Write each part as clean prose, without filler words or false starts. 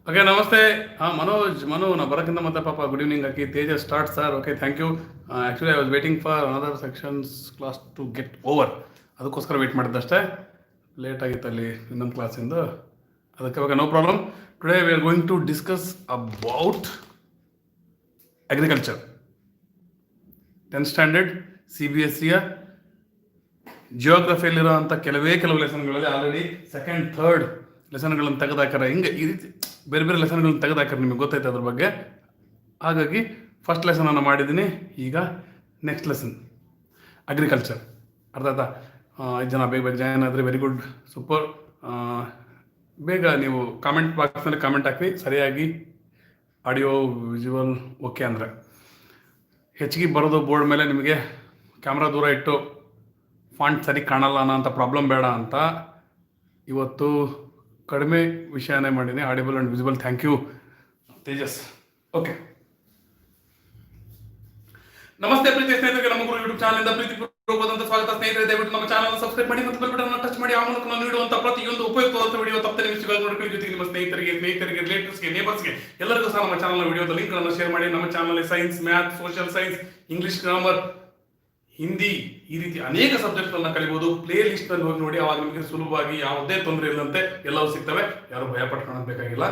Okay ನಮಸ್ತೆ. ಮನೋಜ್ ನಾ ಬರೋಕ್ಕಿಂತ ಮತ್ತೆ ಪಾಪ ಗುಡ್ ಈವ್ನಿಂಗ್ ಹಾಕಿ Tejas start sir. Okay thank you. Actually I was waiting for another sections class to get over. ಅದಕ್ಕೋಸ್ಕರ ವೇಟ್ ಮಾಡಿದ್ದಷ್ಟೇ. ಲೇಟ್ ಆಗಿತ್ತು ಅಲ್ಲಿ ಇನ್ನೊಂದು ಕ್ಲಾಸಿಂದು, ಅದಕ್ಕೆ okay no problem. Today we are going to discuss about agriculture 10th standard CBSEಯ ಜಿಯೋಗ್ರಫಿಯಲ್ಲಿರೋಂಥ ಕೆಲವು ಲೆಸನ್ಗಳಲ್ಲಿ ಆಲ್ರೆಡಿ ಸೆಕೆಂಡ್ ಥರ್ಡ್ ಲೆಸನ್ಗಳನ್ನು ತೆಗೆದಾಕ್ಯಾರ. ಹಿಂಗೆ ಈ ರೀತಿ ಬೇರೆ ಬೇರೆ ಲೆಸನ್ಗಳನ್ನ ತೆಗೆದಾಕ್ಯಾರ, ನಿಮಗೆ ಗೊತ್ತೈತೆ ಅದ್ರ ಬಗ್ಗೆ. ಹಾಗಾಗಿ ಫಸ್ಟ್ ಲೆಸನನ್ನು ಮಾಡಿದ್ದೀನಿ. ಈಗ ನೆಕ್ಸ್ಟ್ ಲೆಸನ್ ಅಗ್ರಿಕಲ್ಚರ್. ಅರ್ಥ ಆಯ್ತಾ? 5 ಜನ ಬೇಗ ಜಾಯ್ನ್ ಆದರೆ ವೆರಿ ಗುಡ್, ಸೂಪರ್. ಬೇಗ ನೀವು ಕಾಮೆಂಟ್ ಬಾಕ್ಸ್ನಲ್ಲಿ ಕಾಮೆಂಟ್ ಹಾಕಿ ಸರಿಯಾಗಿ ಆಡಿಯೋ ವಿಜುವಲ್ ಓಕೆ ಅಂದರೆ. ಹೆಚ್ಚಿಗೆ ಬರೋದು ಬೋರ್ಡ್ ಮೇಲೆ ನಿಮಗೆ ಕ್ಯಾಮ್ರಾ ದೂರ ಇಟ್ಟು ಫಾಂಟ್ ಸರಿ ಕಾಣಲ್ಲ ಅನ್ನೋಂಥ ಪ್ರಾಬ್ಲಮ್ ಬೇಡ ಅಂತ ಇವತ್ತು ಕಡಿಮೆ ವಿಷಯನೇ ಮಾಡೀನಿ, audible and visible. Thank you Tejas. Okay, ನಮಸ್ತೆ ಪ್ರೀತಿ ಸ್ನೇಹಿತರಿಗೆ, ನಮ್ಮ ಗುರು ಯೂಟ್ಯೂಬ್ ಚಾನಲ್ ಇಂದ ಪ್ರೀತಿಪೂರ್ವಕವಾದಂತಹ ಸ್ವಾಗತ. ಸ್ನೇಹಿತರೆ, ದಯವಿಟ್ಟು ನಮ್ಮ ಚಾನಲ್ ಸಬ್ಸ್ಕ್ರೈಬ್ ಮಾಡಿ ಮತ್ತು ಬೆಲ್ ಬಟನ್ ಟಚ್ ಮಾಡಿ. ಆ ಮೂಲಕ ನಾವು ನೀಡುವಂತಹ ಪ್ರತಿಯೊಂದು ಉಪಯುಕ್ತವಾದ ವಿಡಿಯೋ ತಪ್ಪದೆ ನೀವು ಸಿಗೋದು ನೋಡ್ಕೊಳ್ಳಿ. ಜೊತೆಗೆ ನಿಮ್ಮ ಸ್ನೇಹಿತರಿಗೆ, ರಿಲೇಟಿವ್ಸ್ಗೆ, ನೇಬರ್ಸ್ಗೆ ಎಲ್ಲರಿಗೂ ಸಹ ನಮ್ಮ ಚಾನಲ್ ವಿಡಿಯೋದ ಲಿಂಕ್ಗಳನ್ನು ಶೇರ್ ಮಾಡಿ. ನಮ್ಮ channel science, math, social science, English, grammar, Hindi, ಈ ರೀತಿ ಅನೇಕ ಸಬ್ಜೆಕ್ಟ್ಗಳನ್ನ ಕಲಿಬಹುದು. ಪ್ಲೇ ಲಿಸ್ಟ್ ನಲ್ಲಿ ಹೋಗಿ ನೋಡಿ, ಅವಾಗ ನಿಮಗೆ ಸುಲಭವಾಗಿ ಯಾವುದೇ ತೊಂದರೆ ಇಲ್ಲಂತೆ ಎಲ್ಲವೂ ಸಿಗ್ತವೆ. ಯಾರು ಭಯ ಪಟ್ಕೊಳ್ಳೋದು ಬೇಕಾಗಿಲ್ಲ.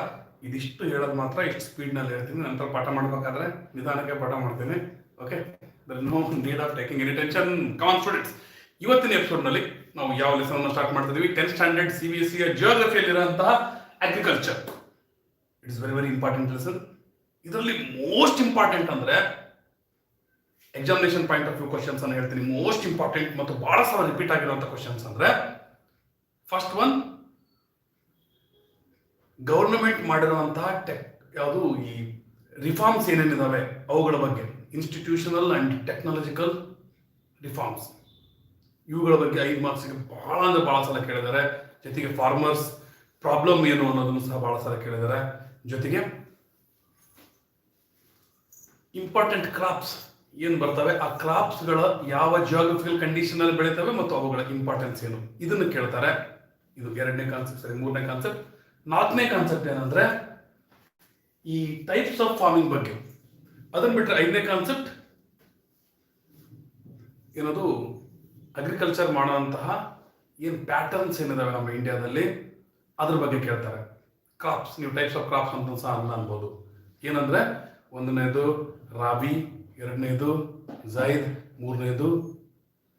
ಇದಿಷ್ಟು ಹೇಳೋದು ಮಾತ್ರ ಇಷ್ಟು ಸ್ಪೀಡ್ ನಲ್ಲಿ ಹೇಳ್ತೀನಿ. ನಂತರ ಪಾಠ ಮಾಡಬೇಕಾದ್ರೆ ನಿಧಾನಕ್ಕೆ ಪಾಠ ಮಾಡ್ತೀನಿ. Okay, no need of taking any tension. Come on students, ಇವತ್ತಿನ ಎಪಿಸೋಡ್ ನಲ್ಲಿ ನಾವು ಯಾವ ಲೆಸನ್ ಸ್ಟಾರ್ಟ್ ಮಾಡ್ತಿದೀವಿ? 10th ಸ್ಟ್ಯಾಂಡರ್ಡ್ CBSE ಜಿಯೋಗ್ರಫಿಯಲ್ಲಿರುವಂತಹ agriculture. It is very very important lesson. ಇದರಲ್ಲಿ ಮೋಸ್ಟ್ ಇಂಪಾರ್ಟೆಂಟ್ ಅಂದ್ರೆ examination point of view questions ಅನ್ನು ಹೇಳ್ತೀನಿ. ಮೋಸ್ಟ್ ಇಂಪಾರ್ಟೆಂಟ್ ಮತ್ತು ಬಹಳ ಸಲ ರಿಪೀಟ್ ಆಗಿರುವಂತಹ ಕ್ವಶನ್ಸ್ ಅಂದ್ರೆ, ಫಸ್ಟ್ ಒನ್, ಗವರ್ನಮೆಂಟ್ ಮಾಡಿರುವಂತಹ ಯಾವುದು ಈ ರಿಫಾರ್ಮ್ಸ್ ಏನೇನಿದಾವೆ ಅವುಗಳ ಬಗ್ಗೆ, ಇನ್ಸ್ಟಿಟ್ಯೂಷನಲ್ ಅಂಡ್ ಟೆಕ್ನಾಲಜಿಕಲ್ ರಿಫಾರ್ಮ್ಸ್, ಇವುಗಳ ಬಗ್ಗೆ 5 ಮಾರ್ಕ್ಸ್ಗೆ ಬಹಳ ಅಂದ್ರೆ ಬಹಳ ಸಲ ಕೇಳಿದ್ದಾರೆ. ಜೊತೆಗೆ ಫಾರ್ಮರ್ಸ್ ಪ್ರಾಬ್ಲಮ್ ಏನು ಅನ್ನೋದನ್ನು ಸಹ ಬಹಳ ಸಲ ಕೇಳಿದ್ದಾರೆ. ಜೊತೆಗೆ ಇಂಪಾರ್ಟೆಂಟ್ ಕ್ರಾಪ್ಸ್ ಏನು ಬರ್ತವೆ, ಆ ಕ್ರಾಪ್ಸ್ಗಳ ಯಾವ ಜಿಯೋಗ್ರಫಿಕಲ್ ಕಂಡೀಷನ್ ಅಲ್ಲಿ ಬೆಳೀತವೆ ಮತ್ತು ಅವುಗಳ ಇಂಪಾರ್ಟೆನ್ಸ್ ಏನು, ಇದನ್ನು ಕೇಳ್ತಾರೆ. ಇದು 2ನೇ ಕಾನ್ಸೆಪ್ಟ್. ಸರಿ, 3ನೇ ಕಾನ್ಸೆಪ್ಟ್. 4ನೇ ಕಾನ್ಸೆಪ್ಟ್ ಏನಂದ್ರೆ ಈ ಟೈಪ್ಸ್ ಆಫ್ ಫಾರ್ಮಿಂಗ್ ಬಗ್ಗೆ. ಅದನ್ನ ಬಿಟ್ಟರೆ 5ನೇ ಕಾನ್ಸೆಪ್ಟ್ ಏನದು, ಅಗ್ರಿಕಲ್ಚರ್ ಮಾಡುವಂತಹ ಏನು ಪ್ಯಾಟರ್ನ್ಸ್ ಏನಿದಾವೆ ನಮ್ಮ ಇಂಡಿಯಾದಲ್ಲಿ ಅದ್ರ ಬಗ್ಗೆ ಕೇಳ್ತಾರೆ. ಕ್ರಾಪ್ಸ್, ನೀವು ಟೈಪ್ಸ್ ಆಫ್ ಕ್ರಾಪ್ಸ್ ಅಂತ ಸಹ ಅನ್ಬೋದು. ಏನಂದ್ರೆ 1ನೇದು ರಾಬಿ, 2ನೇದು ಝೈದ್, 3ನೇದು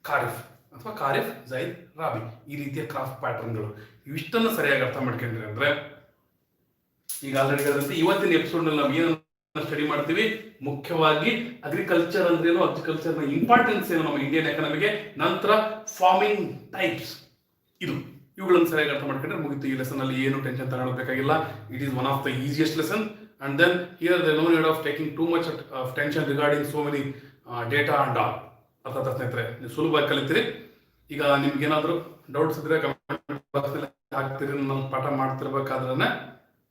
ಖಾರಿಫ್ ಅಥವಾ ಖಾರಿಫ್, ಝೈದ್, ರಾಬಿ, ಈ ರೀತಿಯ ಕ್ರಾಪ್ ಪ್ಯಾಟರ್ನ್ಗಳು. ಇವಿಷ್ಟನ್ನು ಸರಿಯಾಗಿ ಅರ್ಥ ಮಾಡ್ಕೊಂಡ್ರಿ ಅಂದ್ರೆ, ಈಗ ಆಲ್ರೆಡಿ ಹೇಳಿದಂತೆ ಇವತ್ತಿನ ಎಪಿಸೋಡ್ ನಲ್ಲಿ ನಾವು ಏನನ್ನ ಸ್ಟಡಿ ಮಾಡ್ತೀವಿ, ಮುಖ್ಯವಾಗಿ ಅಗ್ರಿಕಲ್ಚರ್ ಅಂದ್ರೆ ಏನು, ಅಗ್ರಿಕಲ್ಚರ್ ನ ಇಂಪಾರ್ಟೆನ್ಸ್ ಏನು ನಮ್ಮ ಇಂಡಿಯನ್ ಎಕಾನಮಿಗೆ, ನಂತರ ಫಾರ್ಮಿಂಗ್ ಟೈಪ್ಸ್, ಇವುಗಳನ್ನು ಸರಿಯಾಗಿ ಅರ್ಥ ಮಾಡ್ಕೊಂಡ್ರೆ ಮುಗಿತು. ಈ ಲೆಸನ್ ಅಲ್ಲಿ ಏನು ಟೆನ್ಷನ್ ತಗೊಳ್ಬೇಕಾಗಿಲ್ಲ. It is one of the easiest lesson. And then here there is no need of taking too much of tension regarding so many data and all. ಅರ್ಥ ಸ್ನೇಹಿತರೆ, ನೀವು ಸುಲಭವಾಗಿ ಕಲಿತೀರಿ. ಈಗ ನಿಮ್ಗೆ ಏನಾದರೂ ಡೌಟ್ಸ್ ಇದ್ರೆ ಕಮೆಂಟ್ ಬಾಕ್ಸ್ನಲ್ಲಿ ಹಾಕ್ತೀರಿ, ನಾನು ಪಾಠ ಮಾಡ್ತಿರ್ಬೇಕಾದ್ರೆ.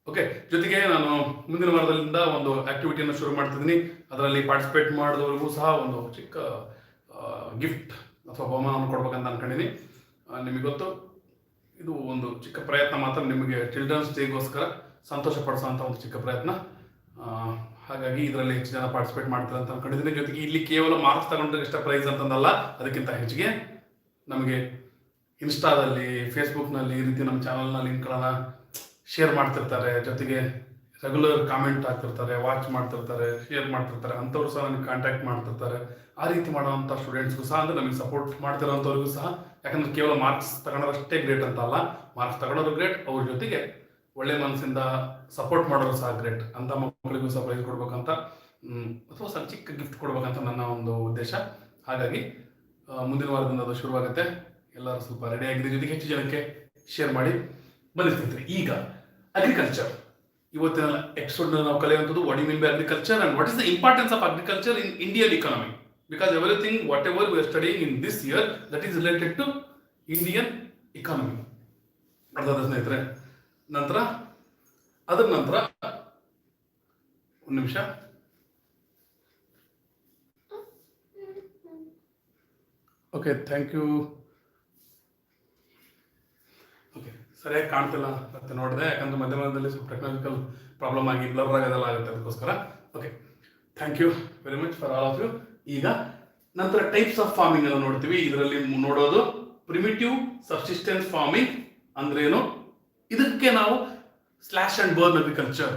ಓಕೆ, ಜೊತೆಗೆ ನಾನು ಮುಂದಿನ ವಾರದಿಂದ ಒಂದು ಆಕ್ಟಿವಿಟಿಯನ್ನು ಶುರು ಮಾಡ್ತಿದ್ದೀನಿ. ಅದರಲ್ಲಿ ಪಾರ್ಟಿಸಿಪೇಟ್ ಮಾಡಿದವರಿಗೂ ಸಹ ಒಂದು ಚಿಕ್ಕ ಗಿಫ್ಟ್ ಅಥವಾ ಬಹುಮಾನವನ್ನು ಕೊಡ್ಬೇಕಂತ ಅನ್ಕೊಂಡಿನಿ. ನಿಮಗೆ ಗೊತ್ತು, ಇದು ಒಂದು ಚಿಕ್ಕ ಪ್ರಯತ್ನ ಮಾತ್ರ, ನಿಮಗೆ ಚಿಲ್ಡ್ರನ್ಸ್ ಡೇಗೋಸ್ಕರ ಸಂತೋಷ ಪಡಿಸುವಂಥ ಒಂದು ಚಿಕ್ಕ ಪ್ರಯತ್ನ. ಹಾಗಾಗಿ ಇದರಲ್ಲಿ ಹೆಚ್ಚು ಜನ ಪಾರ್ಟಿಸಿಪೇಟ್ ಮಾಡ್ತಾರೆ ಅಂತ ಅನ್ಕೊಂಡಿದ್ದೀನಿ. ಜೊತೆಗೆ ಇಲ್ಲಿ ಕೇವಲ ಮಾರ್ಕ್ಸ್ ತಗೊಂಡ್ರೆ ಇಷ್ಟ ಪ್ರೈಸ್ ಅಂತಂದಲ್ಲ, ಅದಕ್ಕಿಂತ ಹೆಚ್ಚಿಗೆ ನಮಗೆ ಇನ್ಸ್ಟಾದಲ್ಲಿ, ಫೇಸ್ಬುಕ್ನಲ್ಲಿ ಈ ರೀತಿ ನಮ್ಮ ಚಾನಲ್ನ ಲಿಂಕ್ಗಳನ್ನ ಶೇರ್ ಮಾಡ್ತಿರ್ತಾರೆ. ಜೊತೆಗೆ ರೆಗ್ಯುಲರ್ ಕಾಮೆಂಟ್ ಆಗ್ತಿರ್ತಾರೆ, ವಾಚ್ ಮಾಡ್ತಿರ್ತಾರೆ, ಶೇರ್ ಮಾಡ್ತಿರ್ತಾರೆ. ಅಂಥವ್ರು ಸಹ ನನಗೆ ಕಾಂಟ್ಯಾಕ್ಟ್ ಮಾಡ್ತಿರ್ತಾರೆ. ಆ ರೀತಿ ಮಾಡುವಂಥ ಸ್ಟೂಡೆಂಟ್ಸ್ಗೂ ಸಹ, ಅಂದರೆ ನಮಗೆ ಸಪೋರ್ಟ್ ಮಾಡ್ತಿರೋಂಥವ್ರಿಗೂ ಸಹ, ಯಾಕಂದ್ರೆ ಕೇವಲ ಮಾರ್ಕ್ಸ್ ತಗೊಳ್ಳೋದಷ್ಟೇ ಗ್ರೇಟ್ ಅಂತ ಅಲ್ಲ, ಮಾರ್ಕ್ಸ್ ತಗೊಳ್ಳೋದು ಗ್ರೇಟ್, ಅವ್ರ ಜೊತೆಗೆ ಒಳ್ಳೆ ಮನಸ್ಸಿಂದ ಸಪೋರ್ಟ್ ಮಾಡೋರು ಸಹ ಗ್ರೇಟ್. ಅಂತ ಮಕ್ಕಳಿಗೂ ಸಹ ಪ್ರೈಸ್ ಕೊಡ್ಬೇಕಂತ ಅಥವಾ ಸ್ವಲ್ಪ ಚಿಕ್ಕ ಗಿಫ್ಟ್ ಕೊಡ್ಬೇಕಂತ ನನ್ನ ಒಂದು ಉದ್ದೇಶ. ಹಾಗಾಗಿ ಮುಂದಿನ ವಾರದಿಂದ ಅದು ಶುರುವಾಗುತ್ತೆ. ಎಲ್ಲರೂ ಸ್ವಲ್ಪ ರೆಡಿ ಆಗಿದೆ, ಜೊತೆಗೆ ಹೆಚ್ಚು ಜನಕ್ಕೆ ಶೇರ್ ಮಾಡಿ ಬಂದಿರ್ತಿರ್ತೀರಿ. ಈಗ ಅಗ್ರಿಕಲ್ಚರ್ ಇವತ್ತಿನ ಎಪಿಸೋಡ್ ನಾವು ಕಲಿಯುವಂಥದ್ದು, what you mean by agriculture and what is the importance of agriculture in Indian economy. Because everything whatever we are studying in this year, that is related to Indian economy. ಅರ್ಥಾದ ಸ್ನೇಹಿತರೆ, ಅದರ ನಂತರ ಒಂದು ನಿಮಿಷ. Okay, thank you. Okay ಸರಿಯಾಗಿ ಕಾಣ್ತಿಲ್ಲ ಮತ್ತೆ ನೋಡಿದೆ, ಯಾಕಂದ್ರೆ ಮಧ್ಯದಲ್ಲಿ ಸ್ವಲ್ಪ ಟೆಕ್ನಾಲಜಿಕಲ್ ಪ್ರಾಬ್ಲಮ್ ಆಗಿ ಬ್ಲರ್ ಆಗೋದೆಲ್ಲ ಆಗುತ್ತೆ, ಅದಕ್ಕೋಸ್ಕರ. Okay, thank you very much for all of you. ಈಗ ನಂತರ ಟೈಪ್ಸ್ ಆಫ್ ಫಾರ್ಮಿಂಗ್ ಅನ್ನು ನೋಡ್ತೀವಿ. ಇದರಲ್ಲಿ ನೋಡೋದು ಪ್ರಿಮಿಟಿವ್ ಸಬ್ಸಿಸ್ಟೆನ್ಸ್ ಫಾರ್ಮಿಂಗ್ ಅಂದ್ರೇನು, ಇದಕ್ಕೆ ನಾವು ಸ್ಲಾಶ್ ಅಂಡ್ ಬರ್ನ್ ಅಗ್ರಿಕಲ್ಚರ್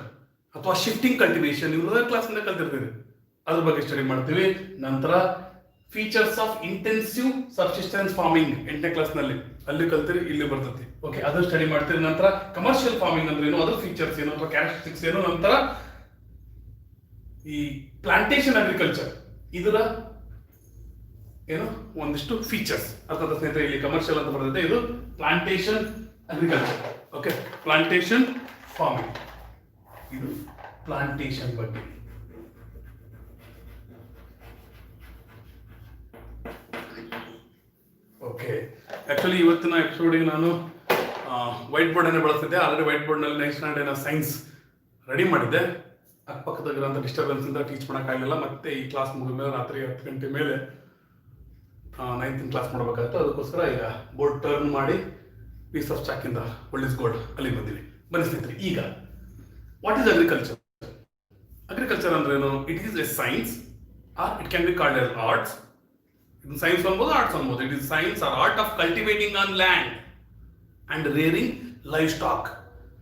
ಅಥವಾ ಶಿಫ್ಟಿಂಗ್ ಕಲ್ಟಿವೇಶನ್ ಇವ್ರ ಕ್ಲಾಸ್ನಿಂದ ಕಲ್ತಿರ್ತೀವಿ, ಅದ್ರ ಬಗ್ಗೆ ಸ್ಟಡಿ ಮಾಡ್ತೀವಿ. ನಂತರ features of intensive subsistence farming 8ನೇ ಕ್ಲಾಸ್ನಲ್ಲಿ ಅಲ್ಲಿ ಕಲ್ತಿರಿ, ಇಲ್ಲಿ ಬರ್ತೈತಿ. ಓಕೆ, ಅದನ್ನ ಸ್ಟಡಿ ಮಾಡ್ತೀರಿ. ನಂತರ ಕಮರ್ಷಿಯಲ್ ಫಾರ್ಮಿಂಗ್ ಅಂದ್ರೆ ಏನು, ಅದ್ರ ಫೀಚರ್ಸ್ ಏನು ಅಥವಾ ಕ್ಯಾರೆಕ್ಟರಿಸ್ಟಿಕ್ಸ್ ಏನು. ನಂತರ ಈ ಪ್ಲಾಂಟೇಶನ್ ಅಗ್ರಿಕಲ್ಚರ್ ಇದರ ಏನು ಒಂದಿಷ್ಟು ಫೀಚರ್ಸ್ ಅರ್ಥಾತ್ ಸ್ನೇಹಿತರೆ, ಇಲ್ಲಿ ಕಮರ್ಷಿಯಲ್ ಅಂತ ಬರ್ತೈತೆ, ಇದು plantation agriculture. Okay, plantation farming, ಇದು ಪ್ಲಾಂಟೇಶನ್ ಬಗ್ಗೆ. ಓಕೆ, ಆಕ್ಚುಲಿ ಇವತ್ತಿನ ಎಪಿಸೋಡಿಗೆ ನಾನು ವೈಟ್ ಬೋರ್ಡ್ ಅನ್ನು ಬಳಸ್ತಿದ್ದೆ. ಆಲ್ರೆಡಿ ವೈಟ್ ಬೋರ್ಡ್ ನಲ್ಲಿ ನೆಕ್ಸ್ಟ್ ಡೇ ನಾನು ಸೈನ್ಸ್ ರೆಡಿ ಮಾಡಿದ್ದೆ. ಅಕ್ಕಪಕ್ಕದಾಗಿರೋಂಥ ಡಿಸ್ಟರ್ಬೆನ್ಸ್ ಇಂದ ಟೀಚ್ ಮಾಡೋಕ್ಕಾಗಲಿಲ್ಲ. ಮತ್ತೆ ಈ ಕ್ಲಾಸ್ ಮುಗಿದ ಮೇಲೆ ರಾತ್ರಿ 10 ಗಂಟೆ ಮೇಲೆ 9th ಕ್ಲಾಸ್ ಮಾಡಬೇಕಾಗುತ್ತೆ. ಅದಕ್ಕೋಸ್ಕರ ಈಗ ಬೋರ್ಡ್ ಟರ್ನ್ ಮಾಡಿ ಪೀಸ್ ಆಫ್ ಚಾಕಿಂದ ಒಳ್ಳಿಸ್ ಗೋಲ್ಡ್ ಅಲ್ಲಿ ಬಂದಿವಿ. ಬನ್ನಿ ಸ್ನೇಹಿತರೆ, ಈಗ ವಾಟ್ ಈಸ್ ಅಗ್ರಿಕಲ್ಚರ್? ಅಗ್ರಿಕಲ್ಚರ್ ಅಂದ್ರೇನು? It is a science or it can be called as arts. ಇದು ಸೈನ್ಸ್ ಅನ್ಬೋದು, ಆರ್ಟ್ಸ್ ಅನ್ಬೋದು. It is science or art of cultivating on land and rearing livestock.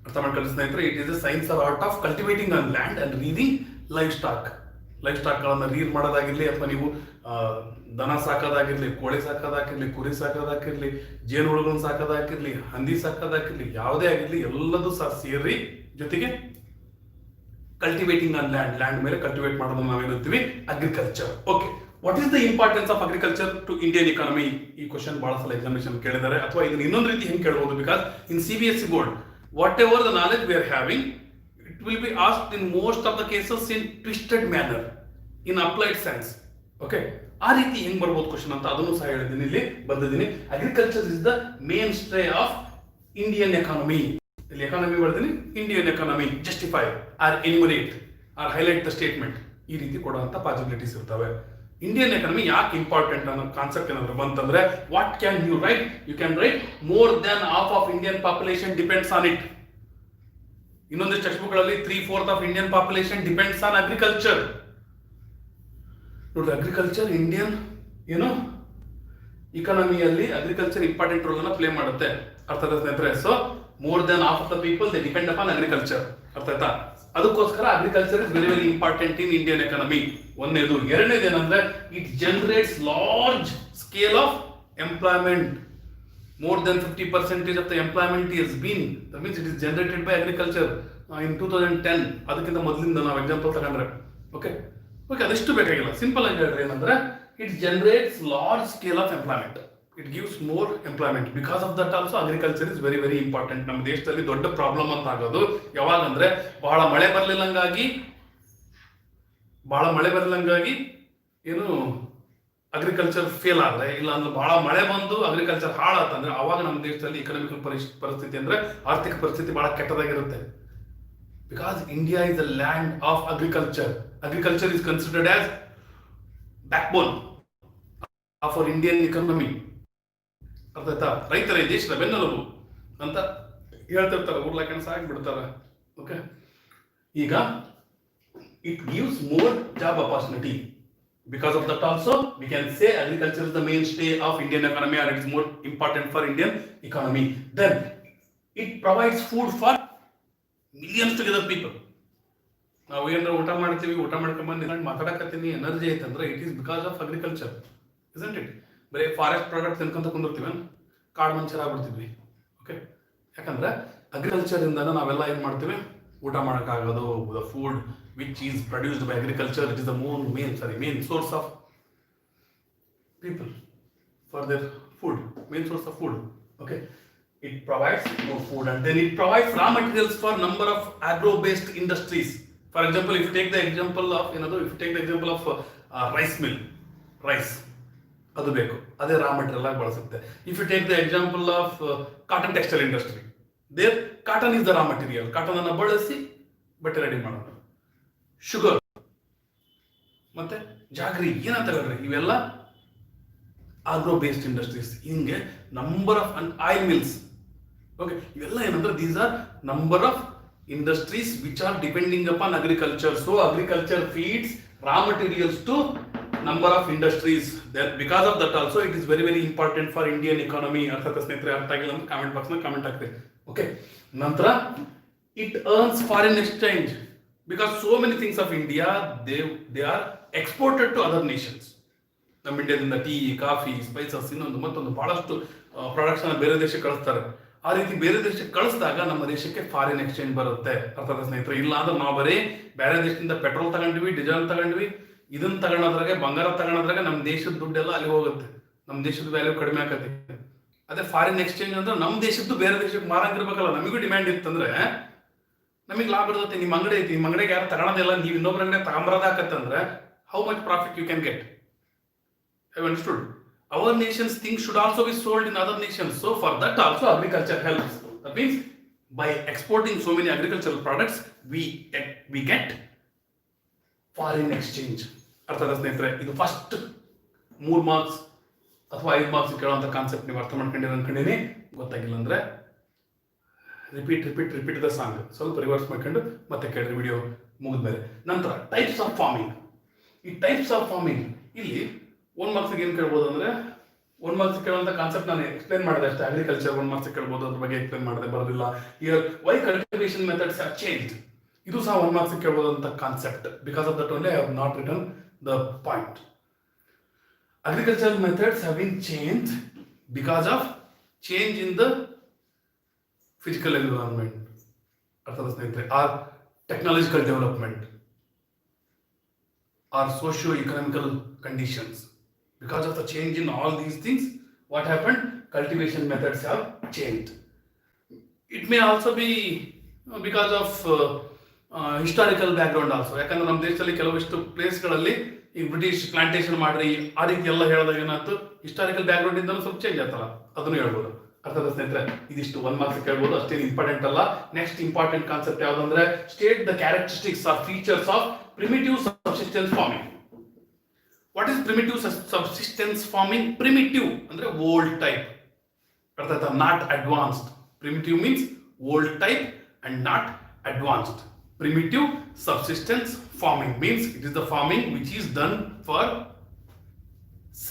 ಅರ್ಥ ಮಾಡ್ಕೊಳ್ಳಿ ಸ್ನೇಹಿತರೆ, it is a science or art of cultivating on land and rearing livestock. Life ಸ್ಟಾಕ್ಗಳನ್ನು ರೀರ್ ಮಾಡೋದಾಗಿರಲಿ, ಅಥವಾ ನೀವು ದನ ಸಾಕೋದಾಗಿರಲಿ, ಕೋಳಿ ಸಾಕೋದಾಗಿರಲಿ, ಕುರಿ ಸಾಕೋದಾಗಿರಲಿ, ಜೇನುಹುಳುಗಳನ್ನ ಸಾಕೋದಾಗಿರಲಿ, ಹಂದಿ ಸಾಕೋದಾಗಿರಲಿ, ಯಾವುದೇ ಆಗಿರಲಿ ಎಲ್ಲದೂ ಸಹ ಸೇರಿ ಜೊತೆಗೆ ಕಲ್ಟಿವೇಟಿಂಗ್ ಆನ್ ಲ್ಯಾಂಡ್, ಲ್ಯಾಂಡ್ ಮೇಲೆ ಕಲ್ಟಿವೇಟ್ ಮಾಡೋದನ್ನ ನಾವೇನುತ್ತೀವಿ agriculture. Okay, what is the importance of agriculture to Indian economy? ಈ ಕ್ವಶನ್ ಬಹಳ ಸಲ ಎಕ್ಸಾಮಿನೇಷನ್ ಕೇಳಿದ್ದಾರೆ, ಅಥವಾ ಇದನ್ನ ಇನ್ನೊಂದು ರೀತಿ ಹೆಂಗೆ ಕೇಳಬಹುದು? Because in CBSE board what ever the knowledge we are having, it will be asked in most of the cases in twisted manner, in applied science. Okay, ಆ ರೀತಿ ಹೆಂಗ್ ಬರ್ಬೋದು ಕ್ವಶನ್ ಅಂತ ಅದನ್ನು ಸಹ ಹೇಳಿದ್ದೀನಿ, ಇಲ್ಲಿ ಬಂದಿದ್ದೀನಿ. Agriculture is the mainstay of Indian economy. ಇಲ್ಲಿ ಎಕಾನಮಿ ಬರ್ತೀನಿ, Indian economy justify or enumerate or highlight the statement, ಈ ರೀತಿ ಕೊಡುವಂತ ಪಾಸಿಬಿಲಿಟೀಸ್ ಇರ್ತವೆ. ಇಂಡಿಯನ್ ಎಕಾನಮಿ ಯಾಕೆ ಇಂಪಾರ್ಟೆಂಟ್ ಅನ್ನೋ ಕಾನ್ಸೆಪ್ಟ್ ಏನಾದ್ರು ಬಂತಂದ್ರೆ, what can you write? You can write more than half of Indian population depends on it. ಇನ್ನೊಂದಿಷ್ಟು ಟೆಕ್ಸ್ಟ್ ಬುಕ್ಗಳಲ್ಲಿ 3/4 of Indian population depends on agriculture. ನೋಡ್ರಿ, ಅಗ್ರಿಕಲ್ಚರ್ ಇಂಡಿಯನ್ ಏನು ಇಕಾನಮಿಯಲ್ಲಿ ಅಗ್ರಿಕಲ್ಚರ್ ಇಂಪಾರ್ಟೆಂಟ್ ರೋಲ್ ಅನ್ನ ಪ್ಲೇ ಮಾಡುತ್ತೆ. ಅರ್ಥ ಆಯ್ತಾ ಸ್ನೇಹಿತರೆ? So more than half of the people they depend upon agriculture. ಅರ್ಥ ಆಯ್ತಾ? ಅದಕ್ಕೋಸ್ಕರ agriculture is very very important in Indian economy. ಒಂದನೇದು. ಎರಡನೇದು ಏನಂದ್ರೆ, it generates large scale of employment. More than 50% of the employment has been, that means it is generated by agriculture in 2010. ಅದಕ್ಕಿಂತ ಮೊದಲಿಂದ ನಾವು example ತಗೊಂಡ್ರೆ ಓಕೆ ಅದೆಷ್ಟು ಬೇಕಾಗಿಲ್ಲ. Simple ಆಗಿ ಹೇಳಿದ್ರೆ ಏನಂದ್ರೆ, it generates large scale of employment, it gives more employment. Because of that also agriculture is very very important. ನಮ್ಮ ದೇಶದಲ್ಲಿ ದೊಡ್ಡ ಪ್ರಾಬ್ಲಮ್ ಅಂತ ಆಗೋದು ಯಾವಾಗಂದ್ರೆ, ಬಹಳ ಮಳೆ ಬರ್ಲಿಲ್ಲಂಗಾಗಿ ಏನು ಅಗ್ರಿಕಲ್ಚರ್ ಫೇಲ್ ಆದ್ರೆ, ಇಲ್ಲ ಅಂದ್ರೆ ಬಹಳ ಮಳೆ ಬಂದು ಅಗ್ರಿಕಲ್ಚರ್ ಹಾಳಾತಂದ್ರೆ, ಅವಾಗ ನಮ್ಮ ದೇಶದಲ್ಲಿ ಇಕನಾಮಿಕಲ್ ಪರಿಸ್ಥಿತಿ ಅಂದ್ರೆ ಆರ್ಥಿಕ ಪರಿಸ್ಥಿತಿ ಬಹಳ ಕೆಟ್ಟದಾಗಿರುತ್ತೆ. Because India is a land of agriculture. Agriculture is considered as backbone of our Indian economy. ಅರ್ಥ ಆಯ್ತಾ? ರೈತರ ದೇಶದ ಬೆನ್ನೆಲುಬು ಅಂತ ಹೇಳ್ತಿರ್ತಾರೆ, ಊರ್ಲಾಕೊಂಡು ಸಾಕ್ಬಿಡ್ತಾರೆ. ಓಕೆ, ಈಗ it gives more job opportunity. Because of that also, we can say agriculture is the mainstay of Indian economy, or it is more important for Indian economy. Then, it provides food for millions together people. ನಾವು ಏನಾರ ಊಟ ಮಾಡ್ತೀವಿ, ಊಟ ಮಾಡ್ಕೊಂಬಂದು ನಾನು ಮಾತಾಡಕತ್ತೀನಿ, energy ಐತಂದ್ರೆ it is because of agriculture, isn't it? ಬರೀ ಫಾರೆಸ್ಟ್ ಪ್ರಾಡಕ್ಟ್ ತಿನ್ಕೊಂತ ಕುಂದಿರ್ತೀವಿ, ಕಾಡು ಮನುಷ್ಯರಾಗ್ಬಿಡ್ತಿದ್ವಿ. ಓಕೆ, ಯಾಕಂದ್ರೆ ಅಗ್ರಿಕಲ್ಚರ್ ಇಂದ ನಾವೆಲ್ಲ ಏನ್ ಮಾಡ್ತೀವಿ, ಊಟ ಮಾಡೋಕ್ಕಾಗೋದು. The food which is produced by agriculture, it is the main source of people for their food, main source of food. Okay, it provides more food, and then it provides raw materials for number of agro based industries. For example, if you take the example of rice mill, rice adu beku, ade raw material ಆಗಿ ಬಳಸುತ್ತೆ. If you take the example of cotton textile industry, there cotton is the raw material. cotton ಅನ್ನು ಬಳಸಿ ಬಟ್ಟೆ ready ಮಾಡೋದು. Sugar ಮತ್ತೆ jaggery ಏನಂತ ಹೇಳಿದ್ರೆ, ಇವೆಲ್ಲ ಆಗ್ರೋ ಬೇಸ್ಡ್ ಇಂಡಸ್ಟ್ರೀಸ್. ಹಿಂಗೆ number of oil mills, okay, ಇವೆಲ್ಲ ಏನಂದ್ರೆ these are number of industries which are depending upon agriculture. So agriculture feeds raw materials to number of industries. That because of that also it is very very important for Indian economy. ಅರ್ಥ ಸ್ನೇಹಿತರೆ, ಅರ್ಥ ಆಗಿಲ್ಲ ಅಂದ್ರೆ comment box ನಲ್ಲಿ comment ಹಾಕ್ರಿ. Okay, ನಂತರ it earns foreign exchange because so many things of India they are exported to other nations. ನಮ್ಮ ಇಂಡಿಯಾದಿಂದ ಟೀ, ಕಾಫಿ, ಸ್ಪೈಸಸ್, ಇನ್ನೊಂದು ಮತ್ತೊಂದು ಬಹಳಷ್ಟು ಪ್ರಾಡಕ್ಟ್ಸ್ ಅನ್ನ ಬೇರೆ ದೇಶಕ್ಕೆ ಕಳಿಸ್ತಾರೆ. ಆ ರೀತಿ ಬೇರೆ ದೇಶಕ್ಕೆ ಕಳಿಸಿದಾಗ ನಮ್ಮ ದೇಶಕ್ಕೆ ಫಾರಿನ್ ಎಕ್ಸ್ಚೇಂಜ್ ಬರುತ್ತೆ. ಅರ್ಥದ ಸ್ನೇಹಿತರೆ, ಇಲ್ಲ ಅಂದ್ರೆ ನಾವು ಬರೀ ಬೇರೆ ದೇಶದಿಂದ ಪೆಟ್ರೋಲ್ ತಗೊಂಡ್ವಿ, ಡೀಸೆಲ್ ತಗೊಂಡ್ವಿ, ಇದನ್ನ ತಗೊಳೋದ್ರಾಗೆ, ಬಂಗಾರ ತಗೊಳೋದ್ರಾಗೆ ನಮ್ಮ ದೇಶದ ದುಡ್ಡೆಲ್ಲ ಅಲ್ಲಿ ಹೋಗುತ್ತೆ, ನಮ್ಮ ದೇಶದ ವ್ಯಾಲ್ಯೂ ಕಡಿಮೆ ಆಗತ್ತೆ. ಅದೇ ಫಾರಿನ್ ಎಕ್ಸ್ಚೇಂಜ್ ಅಂದ್ರೆ ನಮ್ಮ ದೇಶದ್ದು ಬೇರೆ ದೇಶಕ್ಕೆ ಮಾರಂಗಿರ್ಬೇಕಲ್ಲ, ನಮಗೂ ಡಿಮ್ಯಾಂಡ್ ಇತ್ತಂದ್ರೆ ನಮಗೆ ಲಾಭ ಇರುತ್ತೆ. ನಿಮ್ಮ ಅಂಗಡಿ ಐತಿ, ನಿಮ್ಮ ಅಂಗಡಿಗೆ ಯಾರು ತಗೊಳೋದಿಲ್ಲ, ನೀವು ಇನ್ನೊಬ್ಬರ ಅಂಗಡಿ ತಗೊಂಬರೋದಾಕತ್ತಂದ್ರೆ how much profit you can get. Have you understood? Our nation's things should also be sold in other nations. So for that also agriculture helps. That means by exporting so many agricultural products, we get foreign exchange. ಅರ್ಥದ ಸ್ನೇಹಿತರೆ, ಇದು first 3 marks ಅಥವಾ 5 marks ಕೇಳುವಂಥ concept ನೀವು ಅರ್ಥ ಮಾಡ್ಕೊಂಡಿರೋ ಅನ್ಕೊಂಡಿನಿ. ಗೊತ್ತಾಗಿಲ್ಲ ಅಂದ್ರೆ ರಿಪೀಟ್ ದ ಸಾಂಗ್ ಸ್ವಲ್ಪ ರಿವರ್ಸ್ ಮಾಡ್ಕೊಂಡು ಮತ್ತೆ ಕೇಳಿದ್ರೆ ವಿಡಿಯೋ ಮುಗಿದ್ಮೇಲೆ. ನಂತರ ಟೈಪ್ಸ್ ಆಫ್ ಫಾರ್ಮಿಂಗ್. ಈ ಟೈಪ್ಸ್ ಆಫ್ ಫಾರ್ಮಿಂಗ್ ಇಲ್ಲಿ 1 ಮಾರ್ಕ್ಸ್ಗೆ ಏನು ಕೇಳ್ಬೋದು ಅಂದ್ರೆ, 1 ಮಾರ್ಕ್ಸ್ ಕೇಳುವಂಥ ಕಾನ್ಸೆಪ್ಟ್ ನಾನು ಎಕ್ಸ್ಪ್ಲೇನ್ ಮಾಡಿದೆ ಅಷ್ಟೇ. ಅಗ್ರಿಕಲ್ಚರ್ 1 ಮಾರ್ಕ್ಸ್ ಕೇಳ್ಬೋದು, ಅದ್ರ ಬಗ್ಗೆ ಎಕ್ಸ್ಪ್ಲೇನ್ ಮಾಡಿದೆ, ಬರೋದಿಲ್ಲ. Here why cultivation methods have changed, ಇದು ಸಹ 1 ಮಾರ್ಕ್ಸ್ ಕೇಳ್ಬೋದು ಅಂತ concept. Because of that only I have not written the point. Agricultural methods have been changed because of change in the physical environment. ಅರ್ಥದ ಸ್ನೇಹಿತರೆ, or technological development or socio-economical conditions. Because of the change in all these things, what happened? Cultivation methods have changed. It may also be because of historical background also. ಯಾಕಂದ್ರೆ ನಮ್ಮ ದೇಶದಲ್ಲಿ ಕೆಲವಿಷ್ಟು ಪ್ಲೇಸ್ಗಳಲ್ಲಿ ಈ British plantation ಮಾಡ್ರಿ ಆ ರೀತಿ ಎಲ್ಲ ಹೇಳಿದಾಗ ಏನಾಯ್ತು, ಹಿಸ್ಟಾರಿಕಲ್ ಬ್ಯಾಕ್ಗ್ರೌಂಡ್ ಇಂದ ಸ್ವಲ್ಪ ಚೇಂಜ್ ಆಯ್ತಲ್ಲ, ಅದನ್ನು ಹೇಳ್ಬೋದು. ಅರ್ಥದ ಸ್ನೇಹಿತರೆ, ಇದಿಷ್ಟು 1 ಮಾರ್ಕ್ಸ್ ಕೇಳ್ಬೋದು, ಅಷ್ಟೇನು ಇಂಪಾರ್ಟೆಂಟ್ ಅಲ್ಲ. ನೆಕ್ಸ್ಟ್ ಇಂಪಾರ್ಟೆಂಟ್ ಕಾನ್ಸೆಪ್ಟ್ ಯಾವ್ದಂದ್ರೆ, state the characteristics or features of primitive subsistence farming. What is primitive subsistence farming? Primitive ಅಂದ್ರೆ old type, ಅರ್ಥಾತ್ not advanced. Primitive means old type and not advanced. Primitive subsistence farming means it is the farming which is done for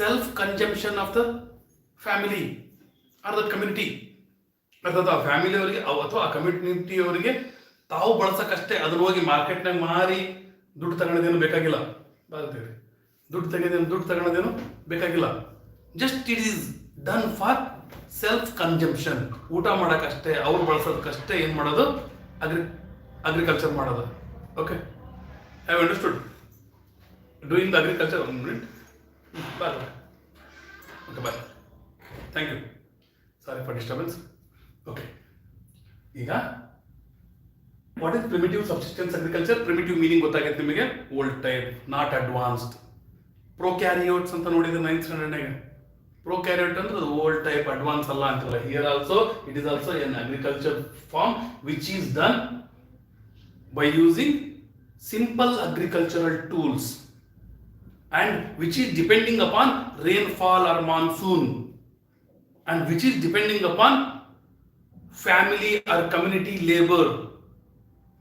self consumption of the family or the community. ಅರ್ಥಾತ್ ಆ family ಅವರಿಗೆ ಅಥವಾ ಆ community ಅವರಿಗೆ ತಾವು ಬಳಸಕ್ಕಷ್ಟೇ, ಅದನ್ನ ಹೋಗಿ ಮಾರ್ಕೆಟ್ನಾಗ ಮಾರಿ ದುಡ್ಡು ತಗೊಳ್ಳೋದೇನು ಬೇಕಾಗಿಲ್ಲ. ದುಡ್ಡು ತಗೊಳ್ಳೋದೇನು ಬೇಕಾಗಿಲ್ಲ. Just it is done for self consumption. ಊಟ ಮಾಡೋಕ್ಕಷ್ಟೇ, ಅವ್ರು ಬಳಸೋದಕ್ಕಷ್ಟೇ ಏನು ಮಾಡೋದು, ಅಗ್ರಿಕಲ್ಚರ್ ಮಾಡೋದು. Okay, have understood doing the agriculture. 1 minute. Bye. Okay, bye. Thank you. Sorry for disturbance. Okay, ಈಗ what is primitive subsistence agriculture? Primitive meaning ಗೊತ್ತಾಗೈತೆ ನಿಮಗೆ, old type, not advanced. Prokaryotes ಅಂತ ನೋಡಿದ್ರೆ 9th ಸ್ಟ್ಯಾಂಡರ್ಡ್ನಾಗ. ಪ್ರೊಕ್ಯಾರಿಯೋಟ್ ಅಂದ್ರೆ ಅದು old type, advance ಅಲ್ಲ ಅಂತಲ್ಲ. Here also it is also an agriculture farm which is done by using simple agricultural tools and which is depending upon rainfall or monsoon and which is depending upon family or community labor,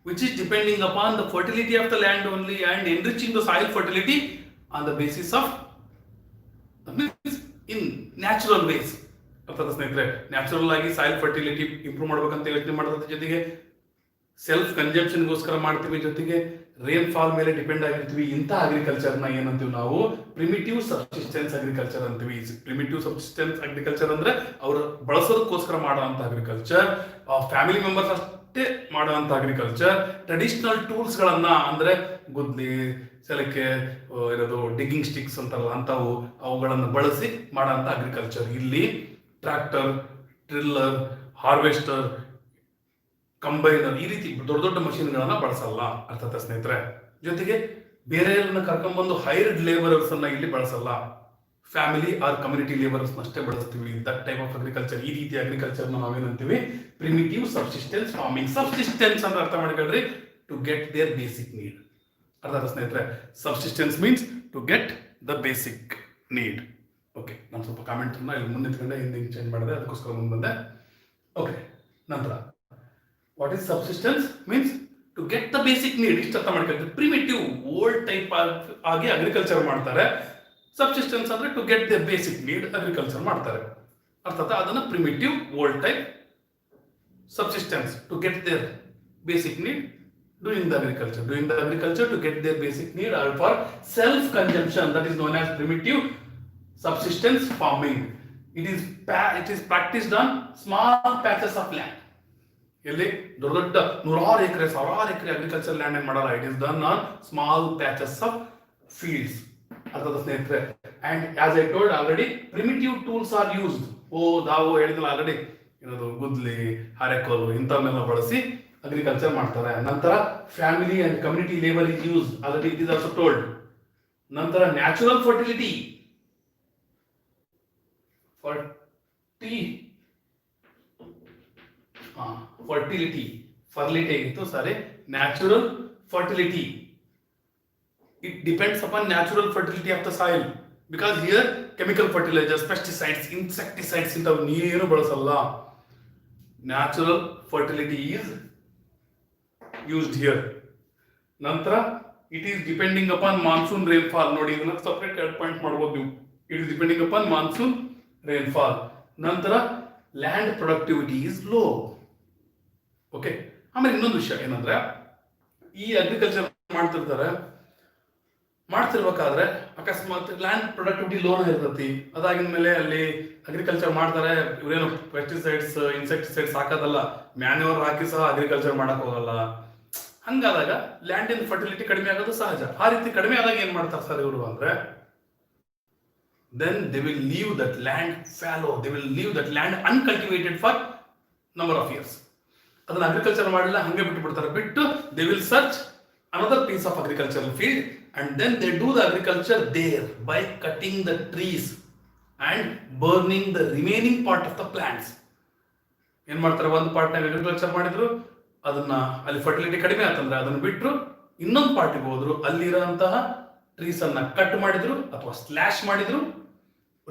which is depending upon the fertility of the land only and enriching the soil fertility on the basis of in natural ways. ಅರ್ಥದ ಸ್ನೇಹಿತರೆ, natural ಆಗಿ soil fertility improve ಮಾಡ್ಬೇಕಂತ ಯೋಚನೆ ಮಾಡೋದ್ರ ಜೊತೆಗೆ self ಕನ್ಸಂಪ್ಷನ್ಗೋಸ್ಕರ ಮಾಡ್ತೀವಿ, ಜೊತೆಗೆ rain fall ಮೇಲೆ ಡಿಪೆಂಡ್ ಆಗಿರ್ತೀವಿ. ಇಂಥ ಅಗ್ರಿಕಲ್ಚರ್ನ ಏನಂತೀವಿ ನಾವು? ಪ್ರಿಮಿಟಿವ್ ಸಬ್ಸಿಸ್ಟೆನ್ಸ್ ಅಗ್ರಿಕಲ್ಚರ್ ಅಂತೀವಿ. ಪ್ರಿಮಿಟಿವ್ ಸಬ್ಸಿಸ್ಟೆನ್ಸ್ ಅಗ್ರಿಕಲ್ಚರ್ ಅಂದ್ರೆ ಅವರು ಬಳಸೋದಕ್ಕೋಸ್ಕರ ಮಾಡುವಂಥ ಅಗ್ರಿಕಲ್ಚರ್, ಫ್ಯಾಮಿಲಿ ಮೆಂಬರ್ಸ್ ಅಷ್ಟೇ ಮಾಡುವಂಥ ಅಗ್ರಿಕಲ್ಚರ್. ಟ್ರೆಡಿಷನಲ್ ಟೂಲ್ಸ್ಗಳನ್ನ ಅಂದ್ರೆ ಗುದ್ಲಿ, ಸೆಲಕ್ಕೆ ಇರೋದು ಡಿಗ್ಗಿಂಗ್ ಸ್ಟಿಕ್ಸ್ ಅಂತಾರಲ್ಲ ಅಂಥವು, ಅವುಗಳನ್ನು ಬಳಸಿ ಮಾಡೋಂಥ ಅಗ್ರಿಕಲ್ಚರ್. ಇಲ್ಲಿ ಟ್ರ್ಯಾಕ್ಟರ್, ಟ್ರಿಲ್ಲರ್, ಹಾರ್ವೆಸ್ಟರ್, ಕಂಬೈನರ್ ಈ ರೀತಿ ದೊಡ್ಡ ದೊಡ್ಡ ಮಷೀನ್ಗಳನ್ನ ಬಳಸಲ್ಲ. ಅರ್ಥಾತ್ ಸ್ನೇಹಿತರೆ, ಜೊತೆಗೆ ಬೇರೆಯವ್ರನ್ನ ಕರ್ಕೊಂಡ್ಬಂದು ಹೈರ್ಡ್ ಲೇಬರರ್ಸ್ ಅನ್ನ ಇಲ್ಲಿ ಬಳಸಲ್ಲ. ಫ್ಯಾಮಿಲಿ ಆರ್ ಕಮ್ಯುನಿಟಿ ಲೇಬರ್ಸ್ ಅಷ್ಟೇ ಬಳಸ್ತೀವಿ. ದಟ್ ಟೈಪ್ ಆಫ್ ಅಗ್ರಿಕಲ್ಚರ್, ಈ ರೀತಿ ಅಗ್ರಿಕಲ್ಚರ್ ನಾವೇನಂತೀವಿ? Primitive subsistence farming. ಸಬ್ಸಿಸ್ಟೆನ್ಸ್ ಅಂತ ಅರ್ಥ ಮಾಡ್ಕೊಳ್ರಿ, to get their basic need. ಅರ್ಥಾತ್ ಸ್ನೇಹಿತರೆ, subsistence means to get the basic need. Okay, ನಾನು ಸ್ವಲ್ಪ ಕಾಮೆಂಟ್ ಇಲ್ಲಿ ಮುಂದೆ ಹಿಂದೆ ಚೇಂಜ್ ಮಾಡಿದೆ, ಅದಕ್ಕೋಸ್ಕರ ಮುಂದೆ ಬಂದೆ. ಓಕೆ, ನಂತರ what is subsistence means to get the basic need. ಇಷ್ಟು ಅರ್ಥ ಮಾಡ್ಕೊಳ್ತೀವಿ. ಪ್ರಿಮಿಟಿವ್ ಓಲ್ಡ್ ಟೈಪ್ ಆಗಿ ಅಗ್ರಿಕಲ್ಚರ್ ಮಾಡ್ತಾರೆ. ಸಬ್ಸಿಸ್ಟೆನ್ಸ್ ಅಂದ್ರೆ to get the basic need agriculture ಮಾಡ್ತಾರೆ. ಅರ್ಥಾತ್ ಅದನ್ನ primitive old type, subsistence to get their basic need, doing the agriculture to get their basic need or for self consumption, that is known as primitive subsistence farming. It is practiced on small patches of land. ಎಲ್ಲಿ ದೊಡ್ಡ ದೊಡ್ಡ ನೂರಾರು ಎಕರೆ ಸಾವಿರಾರು ಎಕರೆ agriculture land ಏನ್ ಮಾಡಲ್ಲ. It is done on small patches of fields. ಅರ್ಥದ ಸ್ನೇಹಿತರೆ. And as I told already primitive tools are used. ನಾವು ಹೇಳಿದ್ನಲ್ಲ ಆಲ್ರೆಡಿ, ಏನದು ಗುದ್ಲಿ, ಹರೆಕೋಲು ಇಂಥವನ್ನೆಲ್ಲ ಬಳಸಿ ಅಗ್ರಿಕಲ್ಚರ್ ಮಾಡ್ತಾರೆ. ನಂತರ family and community labour is use, already it is also told. ನಂತರ ನ್ಯಾಚುರಲ್ ಫರ್ಟಿಲಿಟಿ ಆಗಿತ್ತು, sorry, natural fertility. It depends upon natural fertility of the soil, because here chemical fertilizers, pesticides, insecticides ಇಂಥವು ನೀರೇನು ಬಳಸಲ್ಲ. Natural fertility is used here. ನಂತರ it is depending upon monsoon rainfall. ನೋಡಿ, ಇದನ್ನ separate ಎರಡು point ಮಾಡಬಹುದು ನೀವು. It is depending upon monsoon rainfall. ನಂತರ land productivity is low. Okay. ಆಮೇಲೆ ಇನ್ನೊಂದು ವಿಷಯ ಏನಂದ್ರೆ, ಈ ಅಗ್ರಿಕಲ್ಚರ್ ಮಾಡ್ತಿರ್ಬೇಕಾದ್ರೆ ಅಕಸ್ಮಾತ್ ಲ್ಯಾಂಡ್ ಪ್ರೊಡಕ್ಟಿವಿಟಿ ಲೋನ್ ಇರ್ತೈತಿ. ಅದಾಗಿನ ಮೇಲೆ ಅಲ್ಲಿ ಅಗ್ರಿಕಲ್ಚರ್ ಮಾಡ್ತಾರೆ, ಇವರೇನು ಪೆಸ್ಟಿಸೈಡ್ಸ್, ಇನ್ಸೆಕ್ಟಿಸೈಡ್ಸ್ ಹಾಕೋದಲ್ಲ, ಮ್ಯಾನ್ಯೂರ್ ಹಾಕಿ ಸಹ ಅಗ್ರಿಕಲ್ಚರ್ ಮಾಡಕ್ ಹೋಗಲ್ಲ. ಹಂಗಾದಾಗ ಲ್ಯಾಂಡಿನ ಫರ್ಟಿಲಿಟಿ ಕಡಿಮೆ ಆಗೋದು ಸಹಜ. ಆ ರೀತಿ ಕಡಿಮೆ ಆದಾಗ ಏನ್ ಮಾಡ್ತಾರೆ ಸರ್ ಇವರು ಅಂದ್ರೆ, then they will leave that land fallow, they will leave that land uncultivated for number of years. ಅದನ್ನ ಅಗ್ರಿಕಲ್ಚರ್ ಮಾಡಲಿಲ್ಲ, ಹಂಗೆ ಬಿಟ್ಟು they will search another piece of agricultural field and then they do the agriculture there by cutting the trees and burning the remaining part of the plants. ಏನ್ ಮಾಡ್ತಾರೆ, ಒಂದು ಪಾರ್ಟ್ನಾಗ agriculture ಮಾಡಿದ್ರು, ಅದನ್ನ ಅಲ್ಲಿ ಫರ್ಟಿಲಿಟಿ ಕಡಿಮೆ ಆತಂದ್ರೆ ಅದನ್ನ ಬಿಟ್ಟರು, ಇನ್ನೊಂದು ಪಾರ್ಟಿಗೆ ಹೋದ್ರು, ಅಲ್ಲಿರೋಂತಹ ಟ್ರೀಸ್ ಅನ್ನ ಕಟ್ ಮಾಡಿದ್ರು ಅಥವಾ ಸ್ಲಾಶ್ ಮಾಡಿದ್ರು,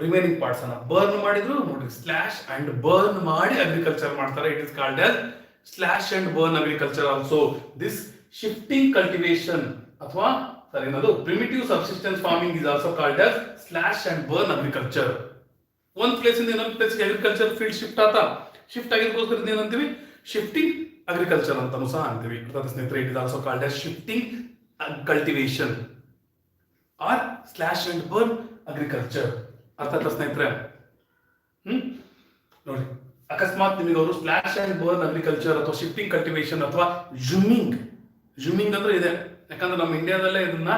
ರಿಮೈನಿಂಗ್ ಪಾರ್ಟ್ಸ್ ಅನ್ನ ಬರ್ನ್ ಮಾಡಿದ್ರು. ನೋಡಿ, ಸ್ಲಾಶ್ ಅಂಡ್ ಬರ್ನ್ ಮಾಡಿ ಅಗ್ರಿಕಲ್ಚರ್ ಮಾಡ್ತಾರೆ. It is called as slash and burn agriculture also. This shifting cultivation ಅಥವಾ ಏನದು primitive subsistence farming is also called as slash and burn agriculture. ಒಂದ್ place ಇಂದ ಇನ್ನೊಂದು ಪ್ಲೇಸ್ ಅಗ್ರಿಕಲ್ಚರ್ ಫೀಲ್ಡ್ ಶಿಫ್ಟ್ ಆಗಿರೋಸ್ಕರ ಏನಂತೀವಿ, shifting agriculture ಅಂತಾನು ಸಹ ಅಂತೀವಿ. ಸ್ನೇಹಿತರೆ, it is also called as shifting cultivation or slash and burn agriculture. ಅರ್ಥ ಸ್ನೇಹಿತರೆ? ನೋಡಿ, ಅಕಸ್ಮಾತ್ ನಿಮಗೆ ಅವರು ಸ್ಲಾಶ್ ಅಂಡ್ ಬರ್ನ್ ಅಗ್ರಿಕಲ್ಚರ್ ಅಥವಾ ಶಿಫ್ಟಿಂಗ್ ಕಲ್ಟಿವೇಶನ್ ಅಥವಾ ಜೂಮಿಂಗ್ ಅಂದ್ರೆ ಇದೆ. ಯಾಕಂದ್ರೆ ನಮ್ಮ ಇಂಡಿಯಾದಲ್ಲೇ ಇದನ್ನ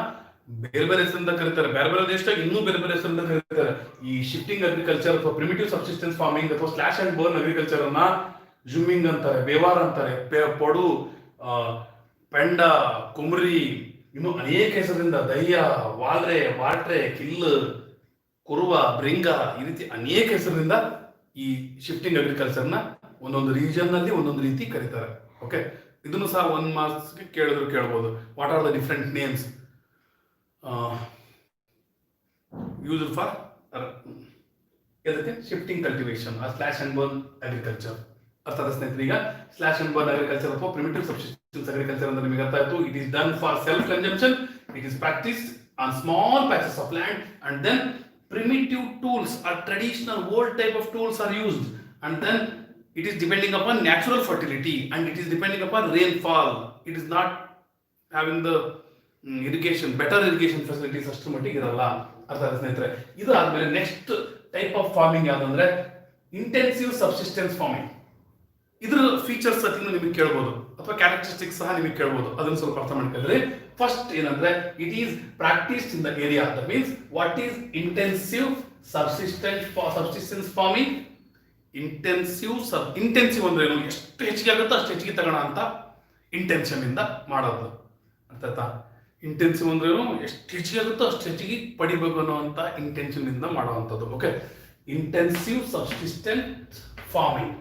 ಬೇರೆ ಬೇರೆ ಹೆಸರಿಂದ ಕರೀತಾರೆ, ಬೇರೆ ಬೇರೆ ದೇಶದಾಗ ಇನ್ನೂ ಬೇರೆ ಬೇರೆ ಹೆಸರಿಂದ ಕರೀತಾರೆ. ಈ ಶಿಫ್ಟಿಂಗ್ ಅಗ್ರಿಕಲ್ಚರ್ ಅಥವಾ ಪ್ರಿಮಿಟಿವ್ ಸಬ್ಸಿಸ್ಟೆನ್ಸ್ ಫಾರ್ಮಿಂಗ್ ಅಥವಾ ಸ್ಲಾಶ್ ಅಂಡ್ ಬರ್ನ್ ಅಗ್ರಿಕಲ್ಚರ್ ಅನ್ನ ಜೂಮಿಂಗ್ ಅಂತಾರೆ, ಬೇವಾರ್ ಅಂತಾರೆ, ಪೊಡು, ಪೆಂಡ, ಕುಮ್ರಿ, ಇನ್ನು ಅನೇಕ ಹೆಸರಿಂದ, ದಹ್ಯ, ವಾಲ್ರೆ, ವಾಟ್ರೆ, ಕಿಲ್ಲು, ಕುರುವ, ಬ್ರಿಂಗ, ಈ ರೀತಿ ಅನೇಕ ಹೆಸರಿಂದ ಈ ಶಿಫ್ಟಿಂಗ್ ಅಗ್ರಿಕಲ್ಚರ್ನ ಒಂದೊಂದು ರೀಜನ್ ನಲ್ಲಿ ಒಂದೊಂದು ರೀತಿ ಕರೀತಾರೆ. ಓಕೆ, ಇದನ್ನು ಸಹ ಒಂದು ಮಾರ್ಕ್ಸ್ಗೆ ಕೇಳ್ಬೋದು. What are the different names used for ಇದಕ್ಕೆ ಶಿಫ್ಟಿಂಗ್ ಕಲ್ಟಿವೇಶನ್ ಆ ಸ್ಲಾಶ್ ಅಂಡ್ ಬರ್ನ್ ಅಗ್ರಿಕಲ್ಚರ್. ಅರ್ಥ ಆದ ಸ್ನೇಹಿತರೆ? ಈಗ ಸ್ಲಾಶ್ ಅಂಡ್ ಬರ್ನ್ ಅಗ್ರಿಕಲ್ಚರ್ ಅಥವಾ ಪ್ರಿಮಿಟಿವ್ ಸಬ್ಸಿಸ್ಟೆನ್ಸ್ ಅಗ್ರಿಕಲ್ಚರ್ ಅಂದ್ರೆ ನಿಮಗೆ ಅರ್ಥ ಆಯ್ತು. It is done for self consumption, it is practised on small patches of land and then primitive tools or traditional old type of tools are used, and then it is depending upon natural fertility and it is depending upon rainfall. It is not having the better irrigation facilities ಅಷ್ಟು ಮಟ್ಟಿಗೆ ಇರಲ್ಲ. ಅರ್ಥ ಆಯ್ತಾ ಸ್ನೇಹಿತರೆ? ಇದು ಆದ್ಮೇಲೆ next type of farming ಯಾವ್ದಂದ್ರೆ intensive subsistence farming. ಇದ್ರ ಫೀಚರ್ಸ್ ನಿಮಗೆ ಕೇಳ್ಬೋದು ಅಥವಾ ಕ್ಯಾರೆಕ್ಟರಿಸ್ಟಿಕ್ಸ್ ಸಹ ನಿಮಗೆ ಕೇಳ್ಬೋದು. ಅದನ್ನು ಸ್ವಲ್ಪ ಅರ್ಥ ಮಾಡ್ಕೊಂಡ್ರೆ, ಫಸ್ಟ್ ಏನಂದ್ರೆ it is practised in the area. That means what is intensive subsistence farming? Intensive ಅಂದ್ರೆ ಏನು, ಎಷ್ಟು ಹೆಚ್ಚಿಗೆ ಆಗುತ್ತೋ ಅಷ್ಟು ಹೆಚ್ಚಿಗೆ ತಗೋಣ ಅಂತ ಇಂಟೆನ್ಷನ್ ಇಂದ ಮಾಡೋದು. ಅರ್ಥ ಆಯ್ತಾ? ಇಂಟೆನ್ಸಿವ್ ಅಂದ್ರೆ ಏನು, ಎಷ್ಟು ಹೆಚ್ಚಿಗೆ ಆಗುತ್ತೋ ಅಷ್ಟು ಹೆಚ್ಚಿಗೆ ಪಡಿಬೇಕು ಅನ್ನುವಂತ ಇಂಟೆನ್ಷನ್ ಇಂದ ಮಾಡುವಂಥದ್ದು. Okay, intensive subsistence farming.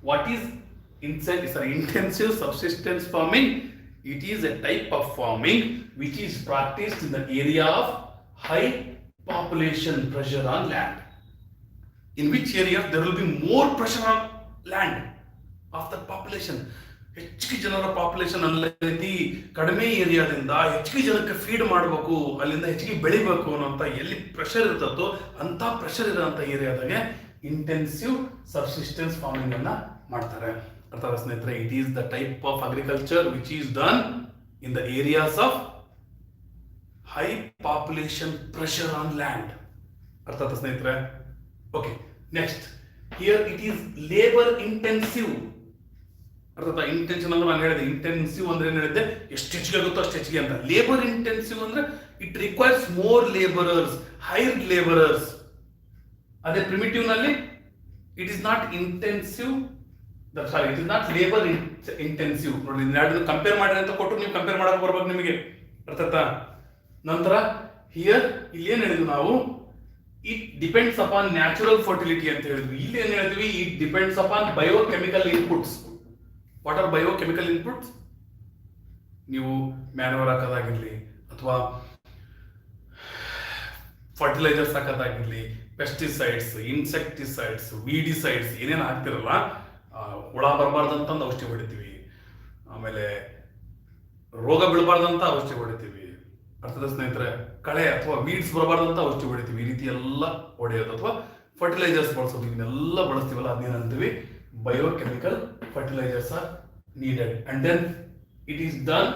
What is intensive subsistence farming? It is a type of farming which is practiced in the area of high population pressure on land. In which area there will be more pressure on land? Of the population. ಹೆಚ್ಚಿಗೆ ಜನರ population ಅಲ್ಲೈತಿ, ಕಡಿಮೆ ಏರಿಯಾದಿಂದ ಹೆಚ್ಚಿಗೆ ಜನಕ್ಕೆ feed ಮಾಡಬೇಕು, ಅಲ್ಲಿಂದ ಹೆಚ್ಚಿಗೆ ಬೆಳಿಬೇಕು ಅನ್ನೋಂಥ ಎಲ್ಲಿ ಪ್ರೆಷರ್ ಇರ್ತದೋ ಅಂತ ಪ್ರೆಷರ್ ಇರೋಂಥ ಏರಿಯಾದಾಗೆ ಇಂಟೆನ್ಸಿವ್ ಸಬ್ಸಿಸ್ಟೆನ್ಸ್ ಫಾರ್ಮಿಂಗ್ ಅನ್ನ ಮಾಡ್ತಾರೆ. ಅರ್ಥ ಸ್ನೇಹಿತರೆ, it is the type of agriculture which is done in the areas of high population pressure on land. ಅರ್ಥ ಆಯ್ತಾ ಸ್ನೇಹಿತರೆ? Okay, next here it is labour intensive. ಅರ್ಥ ಇಂಟೆನ್ಸಿವ್ ಅಂದ್ರೆ ನಾನು ಹೇಳಿದೆ, ಇಂಟೆನ್ಸಿವ್ ಅಂದ್ರೆ ಏನ್ ಹೇಳಿದ್ದೆ, ಎಷ್ಟು ಹೆಚ್ಚಿಗೆ ಆಗುತ್ತೋ ಅಷ್ಟು ಹೆಚ್ಚಿಗೆ ಅಂತ. ಲೇಬರ್ ಇಂಟೆನ್ಸಿವ್ ಅಂದ್ರೆ it requires more labourers, hire labourers. ಅದೇ ಪ್ರಿಮಿಟಿವ್ ನಲ್ಲಿ it is not intensive, sorry it is not labour intensive. ನೋಡಿ, ಎರಡು ಕಂಪೇರ್ ಮಾಡಿ ಅಂತ ಕೊಟ್ಟು ನೀವು ಕಂಪೇರ್ ಮಾಡಕ್ ಬರ್ಬೇಕು ನಿಮಗೆ. ಅರ್ಥ ಆಯ್ತಾ? ನಂತರ ಹಿಯರ್ ಇಲ್ಲಿ ಏನ್ ಹೇಳಿದ್ವಿ ನಾವು, it depends upon natural fertility ಅಂತ ಹೇಳಿದ್ವಿ. ಇಲ್ಲಿ ಏನ್ ಹೇಳಿದ್ವಿ, it depends upon biochemical inputs. What are biochemical inputs? ನೀವು ಮ್ಯಾನ್ಯೂರ್ ಹಾಕೋದಾಗಿರ್ಲಿ, ಅಥವಾ ಫರ್ಟಿಲೈಸರ್ಸ್ ಹಾಕೋದಾಗಿರ್ಲಿ, ಪೆಸ್ಟಿಸೈಡ್ಸ್, ಇನ್ಸೆಕ್ಟಿಸೈಡ್ಸ್, ವೀಡಿಸೈಡ್ಸ್ ಏನೇನು ಹಾಕ್ತಿರಲ್ಲ, ಹುಳ ಬರಬಾರ್ದಂತ ಔಷಧಿ ಹೊಡಿತೀವಿ, ಆಮೇಲೆ ರೋಗ ಬೀಳಬಾರ್ದಂತ ಔಷಧಿ ಹೊಡಿತೀವಿ. ಅರ್ಥದ ಸ್ನೇಹಿತರೆ, ಕಳೆ ಅಥವಾ ವೀಡ್ಸ್ ಬರಬಾರ್ದಂತ ಔಷಧಿ ಹೊಡಿತೀವಿ. ಈ ರೀತಿ ಎಲ್ಲ ಹೊಡೆಯೋದು ಅಥವಾ ಫರ್ಟಿಲೈಸರ್ಸ್ ಬಳಸೋದು, ಇವನ್ನೆಲ್ಲ ಬಳಸ್ತೀವಲ್ಲ, ಅದೇನಂತೀವಿ biochemical fertilisers are needed. And then it is done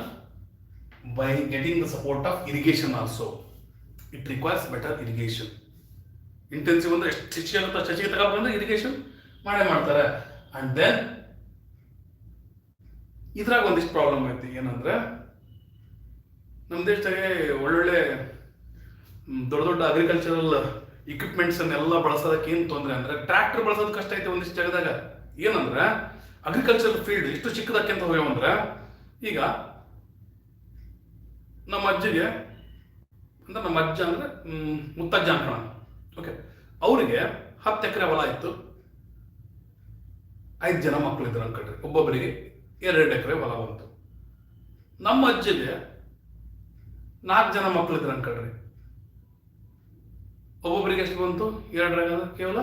by getting the support of irrigation also. It requires better irrigation. Intensive ಅಂದ್ರೆ ಎಷ್ಟು ಹೆಚ್ಚಿಗೆ ಆಗುತ್ತೋ ಅಷ್ಟು ಹೆಚ್ಚಿಗೆ ತಗೊಂಡ್ಬಂದ್ರೆ ಇರಿಗೇಷನ್ ಮಾಡೇ ಮಾಡ್ತಾರೆ. ಅಂಡ್ ದೆನ್ ಇದ್ರಾಗ ಒಂದಿಷ್ಟು ಪ್ರಾಬ್ಲಮ್ ಐತಿ. ಏನಂದ್ರೆ, ನಮ್ಮ ದೇಶದಾಗೆ ಒಳ್ಳೊಳ್ಳೆ ದೊಡ್ಡ ದೊಡ್ಡ ಅಗ್ರಿಕಲ್ಚರಲ್ ಇಕ್ವಿಪ್ಮೆಂಟ್ಸ್ ಅನ್ನೆಲ್ಲ ಬಳಸೋದಕ್ಕೆ ಏನು ತೊಂದರೆ ಅಂದ್ರೆ, ಟ್ರ್ಯಾಕ್ಟರ್ ಬಳಸೋದು ಕಷ್ಟ ಐತೆ ಒಂದಿಷ್ಟು ಜಾಗದಾಗ. ಏನಂದ್ರೆ, ಅಗ್ರಿಕಲ್ಚರಲ್ ಫೀಲ್ಡ್ ಎಷ್ಟು ಚಿಕ್ಕದಕ್ಕೆ ಅಂತ ಹೋಗ್ಯವಂದ್ರೆ, ಈಗ ನಮ್ಮ ಅಜ್ಜಿಗೆ ಅಂದ್ರೆ, ನಮ್ಮ ಅಜ್ಜ ಅಂದ್ರೆ ಮುತ್ತಜ್ಜ ಅನ್ಕೋಣ, ಓಕೆ, ಅವರಿಗೆ 10 ಎಕರೆ ಹೊಲ ಇತ್ತು, 5 ಜನ ಮಕ್ಕಳಿದ್ರು ಅನ್ಕೊಂಡ್ರಿ, ಒಬ್ಬೊಬ್ಬರಿಗೆ 2 ಎಕರೆ ಹೊಲ ಬಂತು. ನಮ್ಮ ಅಜ್ಜಿಗೆ 4 ಜನ ಮಕ್ಕಳಿದ್ರು ಅನ್ಕೊಳ್ರಿ, ಒಬ್ಬೊಬ್ಬರಿಗೆ ಎಷ್ಟು ಬಂತು? 2 ಕೇವಲ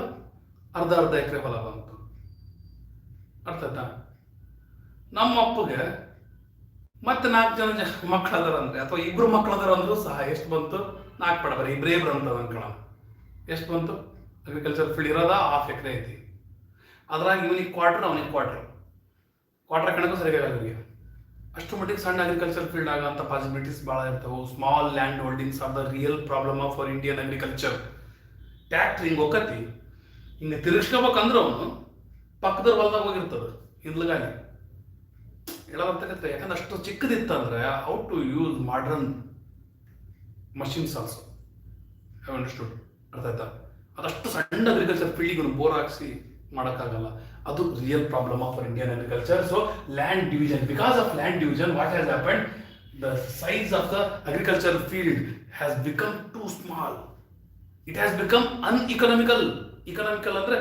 ಅರ್ಧ ಎಕರೆ ಹೊಲ ಬಂತು. ಅರ್ಥ ಆಯ್ತಾ? ನಮ್ಮ ಅಪ್ಪಗೆ ಮತ್ತೆ 4 ಜನ ಮಕ್ಕಳದಾರ ಅಂದ್ರೆ, ಅಥವಾ 2 ಮಕ್ಕಳದಾರ ಅಂದ್ರೂ ಸಹ ಎಷ್ಟು ಬಂತು? 4 ಪಡಬಾರ, ಇಬ್ರು ಅಂತ ಅನ್ಕೋಣ, ಎಷ್ಟು ಬಂತು? ಅಗ್ರಿಕಲ್ಚರ್ ಫೀಲ್ಡ್ ಇರೋದ 1/2 ಎಕರೆ ಐತಿ. ಅದ್ರಾಗ ಇವನಿಗೆ ಕ್ವಾರ್ಟರ್, ಅವನಿಗೆ ಕ್ವಾರ್ಟರ್ ಕಣಕ್ಕೂ ಸರಿಯಾಗಲ್ಲ ಇವರಿಗೆ. ಅಷ್ಟು ಮಟ್ಟಿಗೆ ಸಣ್ಣ ಅಗ್ರಿಕಲ್ಚರ್ ಫೀಲ್ಡ್ ಆಗಂತ ಪಾಸಿಬಿಲಿಟೀಸ್ ಭಾಳ ಇರ್ತವೆ. Small land holdings are the real problem of for Indian agriculture. Tractor ಹಿಂಗೆ ಒಕ್ಕತಿ ಹಿಂಗೆ ತಿರುಗಿಸ್ಕೋಬೇಕಂದ್ರೆ ಅವನು ಪಕ್ಕದ ಹೊಲದಾಗ ಹೋಗಿರ್ತದೆ ಹಿಂದ್ಲಗಾಲಿ ಹೇಳೋದಂತಕ್ಕಂಥ. ಯಾಕಂದ್ರೆ ಅಷ್ಟು ಚಿಕ್ಕದಿತ್ತಂದ್ರೆ how to use modern machines also. Have understood? ಅರ್ಥ ಆಯ್ತಾ? ಅದಷ್ಟು ಸಣ್ಣ ಅಗ್ರಿಕಲ್ಚರ್ ಫೀಲ್ಡಿಗೆ ಬೋರ್ ಹಾಕ್ಸಿ ಮಾಡೋಕ್ಕಾಗಲ್ಲ. ಅದು real problem of Indian agriculture. So land division, because of land division what has happened, the size of the agriculture field has become too small. It has become uneconomical. Economical ಅಂದ್ರೆ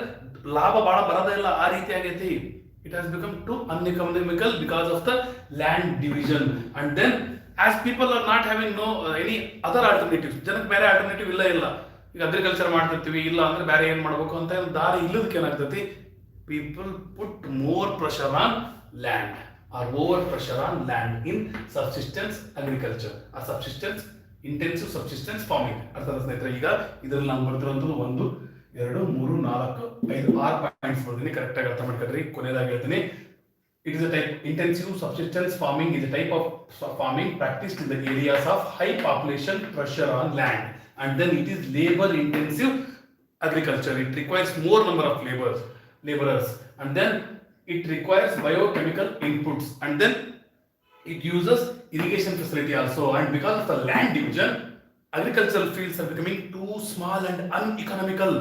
ಲಾಭ ಬಹಳ ಬರೋದೇ ಇಲ್ಲ, ಆ ರೀತಿ ಆಗೈತಿ. It has become to uneconomical because of the land division. And then as people are not having no any other alternatives, ಜನಕ್ಕೆ ಬೇರೆ ಆಲ್ಟರ್ನೇಟಿವ್ ಇಲ್ಲ. ಈಗ ಅಗ್ರಿಕಲ್ಚರ್ ಮಾಡ್ತಿರ್ತೀವಿ, ಇಲ್ಲ ಅಂದ್ರೆ ಬೇರೆ ಏನ್ ಮಾಡ್ಬೇಕು ಅಂತ ದಾರಿ ಇಲ್ಲದಕ್ಕೆ ಏನಾಗ್ತೈತಿ, people put more pressure on land or over pressure on land in subsistence agriculture or subsistence intensive subsistence farming. ಅರ್ಥದ ಸ್ನೇಹಿತರೆ, ಈಗ ಇದರಲ್ಲಿ ನಾನು ಬರ್ತಿರೋದು 1 2 3 4 5 6 ಪಾಯಿಂಟ್ಸ್ ಬರ್ತೀನಿ. ಕರೆಕ್ಟ್ ಆಗಿ ಅರ್ಥ ಮಾಡ್ಕೊಳ್ರಿ. ಕೊನೆಯದಾಗಿ ಹೇಳ್ತೀನಿ, it is a type intensive subsistence farming is a type of farming practiced in the areas of high population pressure on land, and then it is labor intensive agriculture. It requires more number of laborers, and then it requires biochemical inputs, and then it uses irrigation facility also. And because of the land division, agricultural fields are becoming too small and uneconomical.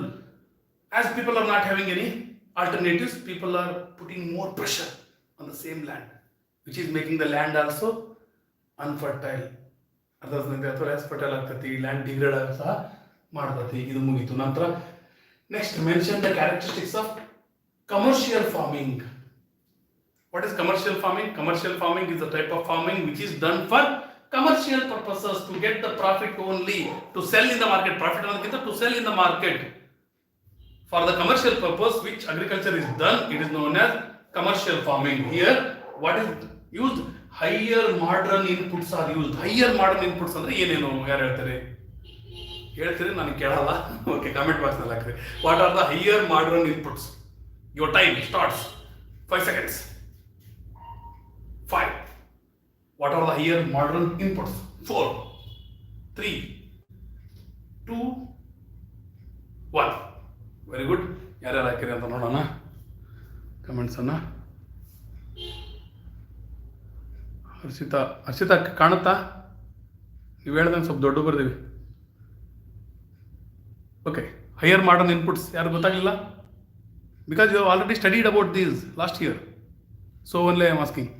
As people are not having any alternatives, people are putting more pressure on the same land, which is making the land also unfertile. ಅಥವಾ less fertile ಆಗ್ತೈತಿ, land degrade ಆಗ ಸಹ ಮಾಡ್ತೈತಿ. ಇದು ಮುಗೀತು. ನಂತರ next mention the characteristics of commercial farming. What is commercial farming? Commercial farming is a type of farming which is done for commercial purposes, to get the profit only, to sell in the market. Profit anadakkinta to sell in the market. For the commercial purpose which agriculture is done, it is known as commercial farming. Here, what is used? Higher modern inputs are used. Higher modern inputs ಅಂದ್ರೆ ಏನೇನು? ಯಾರು ಹೇಳ್ತಾರೆ? ಹೇಳ್ತೀರಿ, ನಾನು ಕೇಳಲ್ಲ. Okay, comment box ನಲ್ಲಿ ಹಾಕ್ರಿ. What are the higher modern inputs? Your time starts 5 seconds. 5. What are the higher modern inputs? 4, 3, 2, 1. Very good. ಯಾರ್ಯಾರು ಹಾಕಿರಿ ಅಂತ ನೋಡೋಣ ಕಮೆಂಟ್ಸ್ ಅನ್ನ. ಹರ್ಷಿತಾ ಕಾಣುತ್ತಾ? ನೀವು ಹೇಳ್ದಂಗೆ ಸ್ವಲ್ಪ ದೊಡ್ಡ ಬರ್ದೀವಿ. ಓಕೆ, ಹೈಯರ್ ಮಾಡರ್ನ್ ಇನ್ಪುಟ್ಸ್ ಯಾರು ಗೊತ್ತಾಗಲಿಲ್ಲ? Because you already studied about these last year. So only I am asking.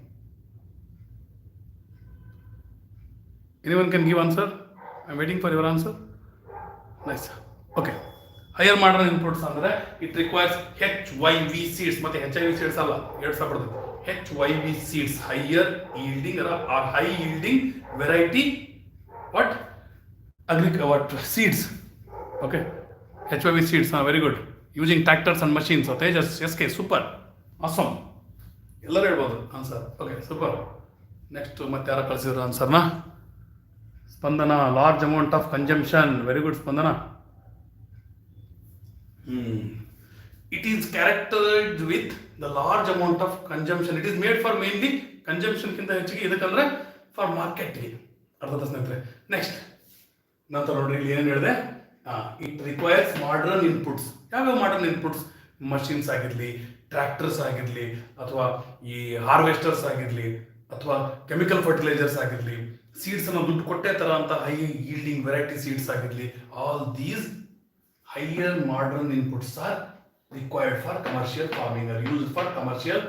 Anyone can give answer? I'm waiting for your answer. Nice. Okay. Higher modern inputs ಅಂದ್ರೆ it requires HYV seeds. ಮತ್ತೆ HIV seeds ಅಲ್ಲ, ಎರಡು separate. HYV seeds, higher yielding or high yielding variety what seeds. Okay. HYV seeds, very good. Using tractors and machines. So Tejas, SK, super. Awesome. ಎಲ್ಲರೂ ಹೇಳ್ಬೋದು answer. Okay, super. Next ಮತ್ತೆ ಯಾರು ಕಳಿಸಿದ್ರು ಆನ್ಸರ್ನ? Spandana, large amount of consumption. Very good Spandana. It is characterized with the large amount of consumption. It is made for mainly consumption ಕಿಂತ ಹೆಚ್ಚಿಗೆ ಇದಕ್ಕಂದ್ರೆ for ಮಾರ್ಕೆಟ್ಗೆ. ಅರ್ಥದ ಸ್ನೇಹಿತರೆ. ನೆಕ್ಸ್ಟ್ ನಂತರ ನೋಡ್ರಿ ಇಲ್ಲಿ ಏನೇನು ಹೇಳಿದೆ. It requires modern inputs. ಯಾವ್ಯಾವ ಮಾಡರ್ನ್ ಇನ್ಪುಟ್ಸ್? ಮಷಿನ್ಸ್ ಆಗಿರಲಿ, ಟ್ರ್ಯಾಕ್ಟರ್ಸ್ ಆಗಿರಲಿ, ಅಥವಾ ಈ ಹಾರ್ವೆಸ್ಟರ್ಸ್ ಆಗಿರಲಿ, ಅಥವಾ ಕೆಮಿಕಲ್ ಫರ್ಟಿಲೈಸರ್ಸ್ ಆಗಿರಲಿ, ಸೀಡ್ಸ್ ಅನ್ನು ದುಡ್ಡು ಕೊಟ್ಟೆ ತರ ಅಂತ ಹೈ ಯೀಲ್ಡಿಂಗ್ ವೆರೈಟಿ ಸೀಡ್ಸ್ ಆಗಿರಲಿ, all these higher modern inputs are required for commercial farming or used for commercial